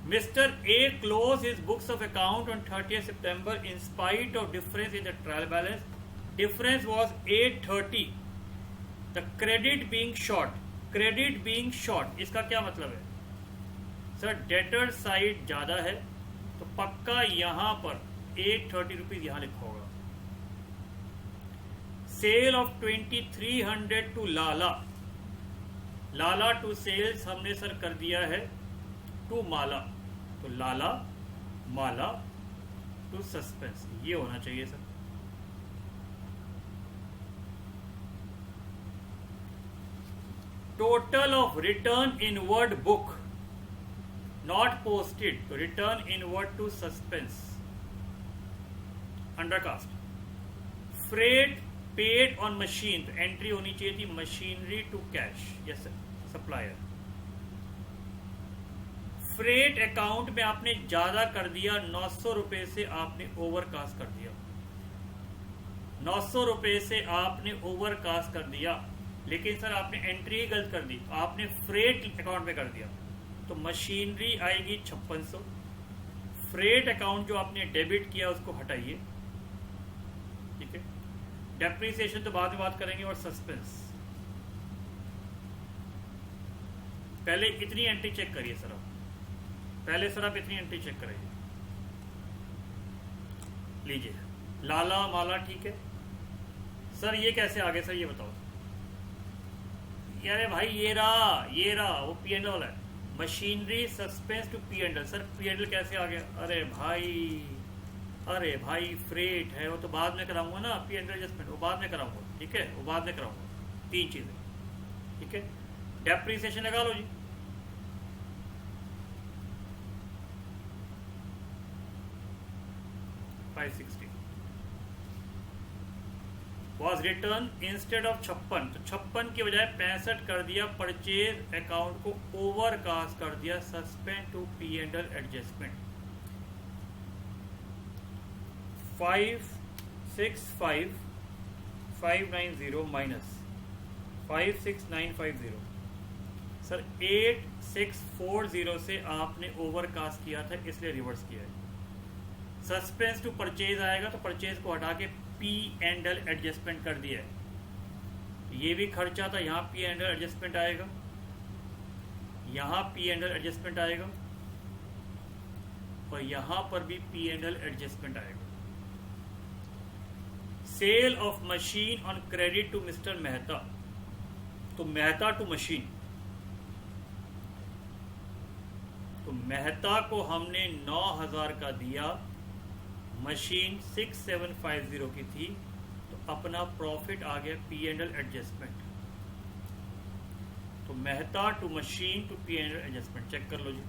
[SPEAKER 1] Mr. A closed his books of account on 30th September in spite of difference in the trial balance. Difference was 830. The credit being short. Credit being short. इसका क्या मतलब है सर? डेटर साइड ज्यादा है तो पक्का यहां पर 830 रुपीज यहां लिखा होगा। Sale of 2300 to Lala, Lala to sales हमने सर कर दिया है टू माला, तो लाला माला टू सस्पेंस, ये होना चाहिए sir. Total of return inward book not posted, तो return inward to suspense undercast. Freight paid on machine, तो एंट्री होनी चाहिए थी machinery to cash, yes sir, supplier. Freight account में आपने ज्यादा कर दिया, 900 रुपए से आपने ओवरकास्ट कर दिया, 900 रुपए से आपने ओवरकास्ट कर दिया। लेकिन सर आपने एंट्री ही गलत कर दी, तो आपने फ्रेट अकाउंट में कर दिया, तो मशीनरी आएगी 5600। फ्रेट अकाउंट जो आपने डेबिट किया उसको हटाइए, ठीक है। डेप्रिसिएशन तो बाद में बात करेंगे। और सस्पेंस, पहले इतनी एंट्री चेक करिए सर आप, पहले सर आप इतनी एंट्री चेक करिए। लीजिए लाला माला, ठीक है सर। ये कैसे आ गए सर, ये बताओ। अरे भाई ये रहा वो P&L वाला है, machinery suspense to P&L। Sir P&L कैसे आ गया? अरे भाई फ्रेट है, वो तो बाद में कराऊंगा ना, P&L एडजस्टमेंट वो बाद में कराऊंगा, ठीक है, वो बाद में कराऊंगा। 3 चीजें, ठीक है। डेप्रिसिएशन लगा लो जी, was रिटर्न इंस्टेड ऑफ 56, तो 56 की बजाय 65 कर दिया। परचेज अकाउंट को ओवरकास्ट कर दिया, suspend to P&L adjustment. 565590 minus 56950, sir 8640 से आपने ओवरकास्ट किया था, इसलिए रिवर्स किया है। सस्पेंस टू परचेज आएगा, तो परचेज को हटा के P&L एडजस्टमेंट कर दिया है। ये भी खर्चा था, यहाँ P&L एडजस्टमेंट आएगा, यहाँ P&L एडजस्टमेंट आएगा, और यहाँ पर भी P&L एडजस्टमेंट आएगा। Sale of machine on credit to mister Mehta, तो मेहता टू मशीन, तो मेहता को हमने 9,000 का दिया, मशीन 6750 की थी, तो अपना प्रॉफिट आ गया P&L एडजस्टमेंट। तो Mehta to machine to P&L adjustment check कर लो जी।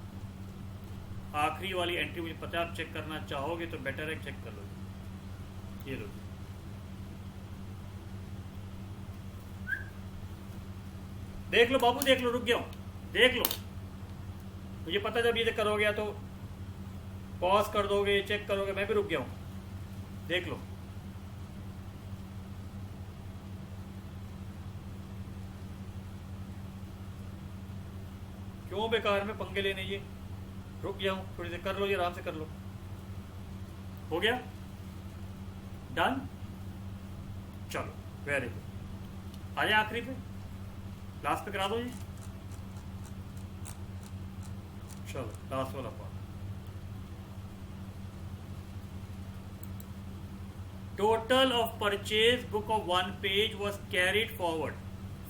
[SPEAKER 1] आखिरी वाली एंट्री मुझे पता है आप चेक करना चाहोगे तो बेटर है, चेक कर लो जी। ये लो जी, देख लो बाबू, देख लो, रुक गया हूं, देख लो। मुझे पता जब ये करोगे या तो पॉज कर दोगे, चेक करोगे, मैं भी रुक गया हूं, देख लो। क्यों बेकार में पंगे लेने, ये रुक गया हूं, थोड़ी देर कर लो, ये आराम से कर लो। हो गया डन, चलो वेरी गुड। आ जाए आखिरी पे, लास्ट पे करा दो जी। चलो लास्ट वाला part. Total of purchase book of 1 page was carried forward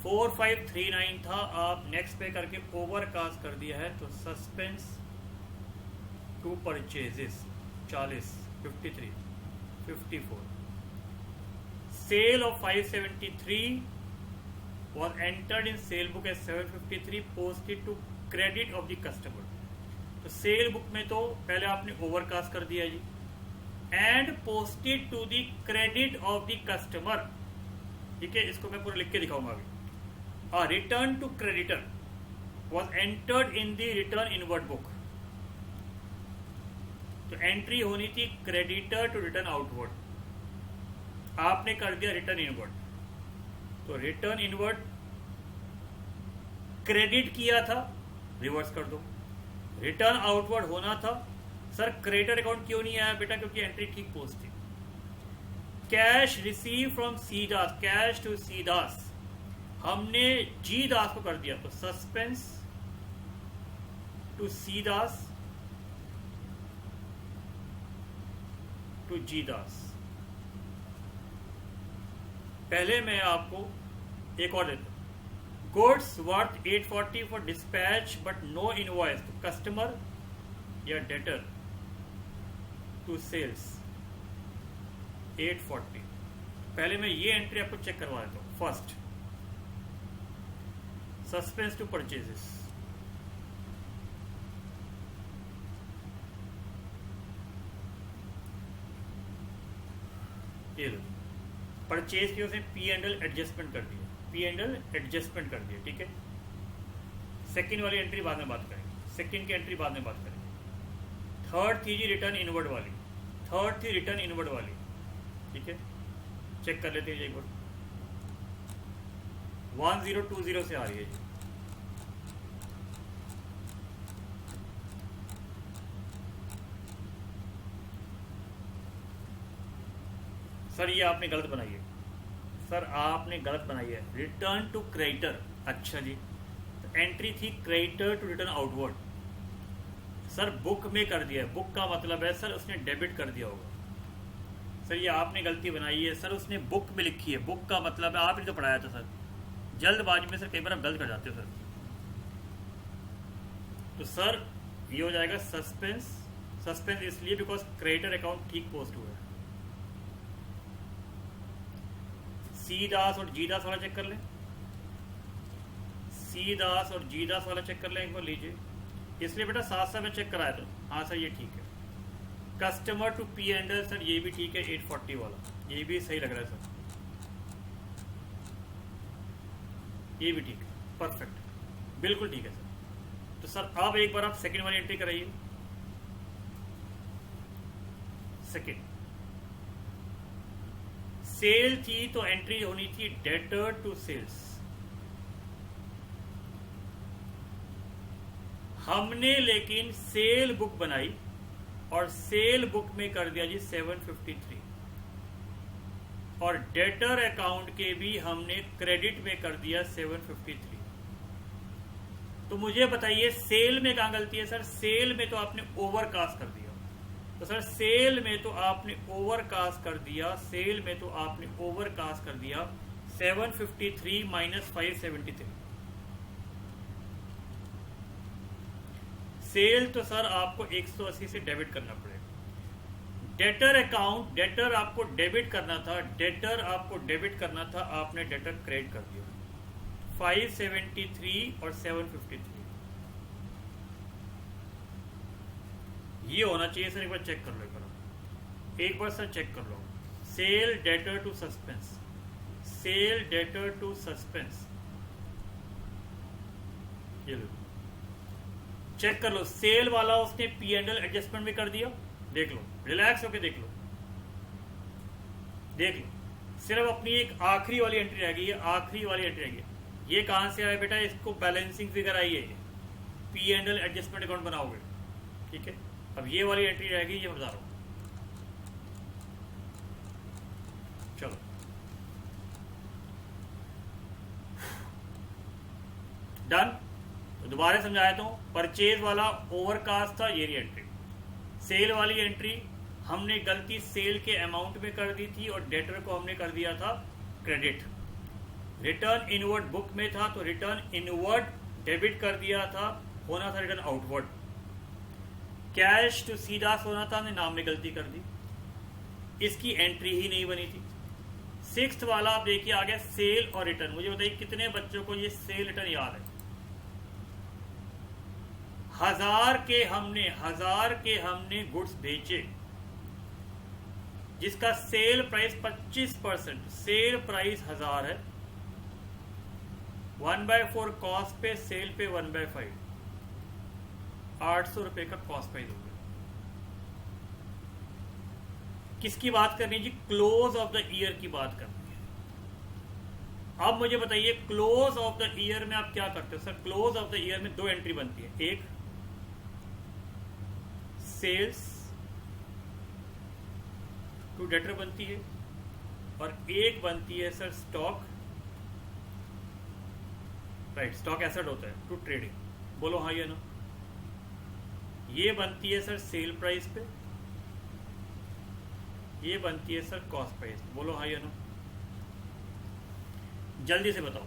[SPEAKER 1] 4539 था, आप नेक्स्ट पे करके ओवरकास्ट कर दिया है, तो suspense to purchases 40 53 54। Sale of 573 was entered in sale book as 753 posted to credit of the customer। तो सेल बुक में तो पहले आपने ओवरकास्ट कर दिया जी, and posted to the credit of the customer. ठीक है, इसको मैं पूरा लिख के दिखाऊंगा अभी। Return to creditor was entered in the return inward book। तो एंट्री होनी थी क्रेडिटर टू रिटर्न आउटवर्ड, आपने कर दिया रिटर्न इनवर्ड। तो रिटर्न इनवर्ड क्रेडिट किया था, रिवर्स कर दो। रिटर्न आउटवर्ड होना था, सर क्रेडिटर अकाउंट क्यों नहीं आया बेटा, क्योंकि एंट्री ठीक पोस्ट थी। Cash receive from C Das, cash to C Das, हमने जी दास को कर दिया, तो suspense to C Das to G Das. पहले मैं आपको एक और देता हूं, goods worth 840 for dispatch but no invoice, तो कस्टमर या डेटर टू सेल्स 840। पहले मैं ये एंट्री आपको चेक करवा देता हूं। फर्स्ट सस्पेंस टू परचेजेस, ये लो, परचेज की उसने P&L एडजस्टमेंट कर दिया, P&L एडजस्टमेंट कर दिया। ठीक है, सेकंड वाली एंट्री बाद में बात करेंगे, सेकंड की एंट्री बाद में बात करेंगे। थर्ड थी जी रिटर्न इनवर्ड वाली, थर्ड थी रिटर्न इनवर्ड वाली। ठीक है, चेक कर लेते हैं एक बार। 1020 से आ रही है जी। सर ये आपने गलत बनाई है, सर आपने गलत बनाई है, रिटर्न टू क्रेडिटर। अच्छा जी, तो एंट्री थी creditor to return outward, sir book में कर दिया है। बुक का मतलब है सर उसने डेबिट कर दिया होगा। सर ये आपने गलती बनाई है, सर उसने बुक में लिखी है, बुक का मतलब है, आपने तो पढ़ाया था सर, जल्दबाजी में सर कई बार आप गलत कर जाते हो सर। तो सर ये हो जाएगा सस्पेंस, सस्पेंस इसलिए बिकॉज क्रेडिटर अकाउंट ठीक पोस्ट हुआ है। सी दास और जी दास वाला चेक कर लें, सी दास और जी दास वाला चेक कर लें एक बार, लीजिए। इसलिए बेटा साथ साथ में चेक कराया था। हाँ सर ये ठीक है। कस्टमर टू P&L सर ये भी ठीक है, 840 वाला, ये भी सही लग रहा है सर, ये भी ठीक है, परफेक्ट, बिल्कुल ठीक है सर। तो सर अब एक बार आप सेकंड वाली एंट्री कराइए। सेकंड सेल थी तो एंट्री होनी थी डेटर टू सेल्स, हमने लेकिन सेल बुक बनाई और सेल बुक में कर दिया जी 753, और डेटर अकाउंट के भी हमने क्रेडिट में कर दिया 753। तो मुझे बताइए सेल में कहां गलती है? सर सेल में तो आपने ओवरकास्ट कर दिया, तो सर सेल में तो आपने ओवरकास्ट कर दिया, सेल में तो आपने ओवरकास्ट कर दिया 753 माइनस 573। सेल तो सर आपको 180 से डेबिट करना पड़ेगा। डेटर अकाउंट, डेटर आपको डेबिट करना था, डेटर आपको डेबिट करना था, आपने डेटर क्रेडिट कर दिया। 573 और 753 ये होना चाहिए सर। एक बार चेक कर लो, एक बार सर चेक कर लो। Sale debtor to suspense, sale debtor to suspense, ये लो चेक कर लो। सेल वाला उसने पी एंड एल एडजस्टमेंट भी कर दिया, देख लो, रिलैक्स होके देख लो, देख लो। सिर्फ अपनी एक आखिरी वाली एंट्री रह गई है, आखिरी वाली एंट्री रह गई है। ये कहां से आया बेटा? इसको बैलेंसिंग फिगर आई है, P and L adjustment account बनाओगे, ठीक है। अब ये वाली एंट्री रह गई, ये बता रहा हूं। चलो डन। तो दोबारा समझाया तो परचेज वाला ओवरकास्ट था, ये एंट्री। सेल वाली एंट्री हमने गलती सेल के अमाउंट में कर दी थी और डेटर को हमने कर दिया था क्रेडिट। रिटर्न इनवर्ड बुक में था तो रिटर्न इनवर्ड डेबिट कर दिया था, होना था रिटर्न आउटवर्ड। कैश टू सीडास होना था, हमने नाम में गलती कर दी, इसकी एंट्री ही नहीं बनी थी। सिक्स्थ वाला आप देखिए आ गया सेल और रिटर्न। मुझे बताइए कितने बच्चों को ये सेल रिटर्न याद है? 1000 के हमने गुड्स बेचे जिसका सेल प्राइस 25%, सेल प्राइस 1000 है, 1/4 कॉस्ट पे, सेल पे 1/5, 800 रुपए का कॉस्ट प्राइस हो गया। किसकी बात करनी है जी? क्लोज ऑफ द ईयर की बात करनी है। अब मुझे बताइए क्लोज ऑफ द ईयर में आप क्या करते हो? Sir close of the year में दो एंट्री बनती है, एक सेल्स टू डेटर बनती है और एक बनती है sir stock, right, stock asset होता है, टू ट्रेडिंग। बोलो हाँ या ना? ये बनती है सर सेल प्राइस पे, ये बनती है सर कॉस्ट प्राइस। बोलो हाँ या ना? जल्दी से बताओ,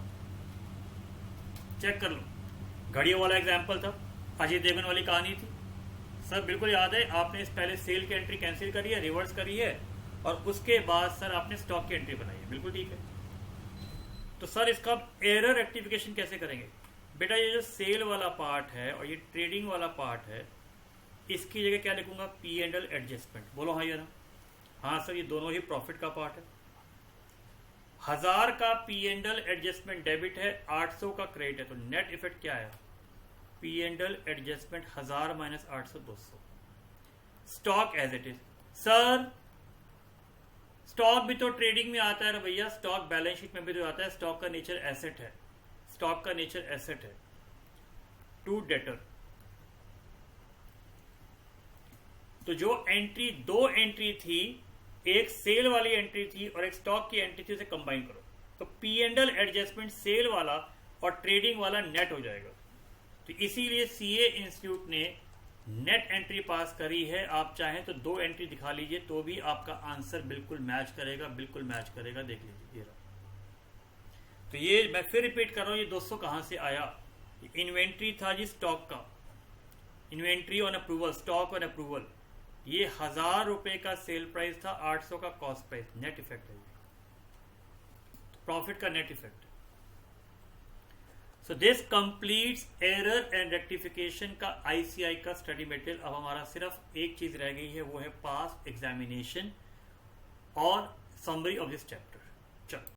[SPEAKER 1] चेक कर लो। घड़ियों वाला एग्जाम्पल था, अजय देवगन वाली कहानी थी सर, बिल्कुल याद है। आपने इस पहले सेल की एंट्री कैंसिल करी है, रिवर्स करी है, और उसके बाद सर आपने स्टॉक की एंट्री बनाई है, बिल्कुल ठीक है। तो सर इसका एरर रेक्टिफिकेशन कैसे करेंगे? बेटा ये जो सेल वाला पार्ट है और ये ट्रेडिंग वाला पार्ट है, इसकी जगह क्या लिखूंगा? P and L adjustment. बोलो हाँ या ना? हाँ सर, ये दोनों ही प्रॉफिट का पार्ट है। 1000 का P and L adjustment debit है, 800 का क्रेडिट है, तो नेट इफेक्ट क्या आया? P and L adjustment 1000 minus 800, 200। Stock as it is. Sir stock भी तो ट्रेडिंग में आता है ना भैया, स्टॉक बैलेंस शीट में भी तो आता है। स्टॉक का नेचर एसेट है, स्टॉक का नेचर एसेट है। टू डेटर, तो जो एंट्री, दो एंट्री थी, एक सेल वाली एंट्री थी और एक स्टॉक की एंट्री थी, उसे कंबाइन करो तो P and L adjustment sale वाला और ट्रेडिंग वाला नेट हो जाएगा। तो इसीलिए सीए इंस्टीट्यूट ने नेट एंट्री पास करी है। आप चाहें तो दो एंट्री दिखा लीजिए तो भी आपका आंसर बिल्कुल मैच करेगा, बिल्कुल मैच करेगा। देख लीजिए ये रहा। तो ये मैं फिर रिपीट कर रहा हूं, ये 200 कहां से आया? इन्वेंट्री था जी स्टॉक का, inventory on approval, stock on approval. ये 1000 रुपए का सेल प्राइस था, 800 का कॉस्ट प्राइस, नेट इफेक्ट है, प्रॉफिट का net effect. So this completes error and rectification का आईसीआई का स्टडी मटेरियल। अब हमारा सिर्फ एक चीज रह गई है, वो है पास एग्जामिनेशन और समरी ऑफ दिस चैप्टर। चलो।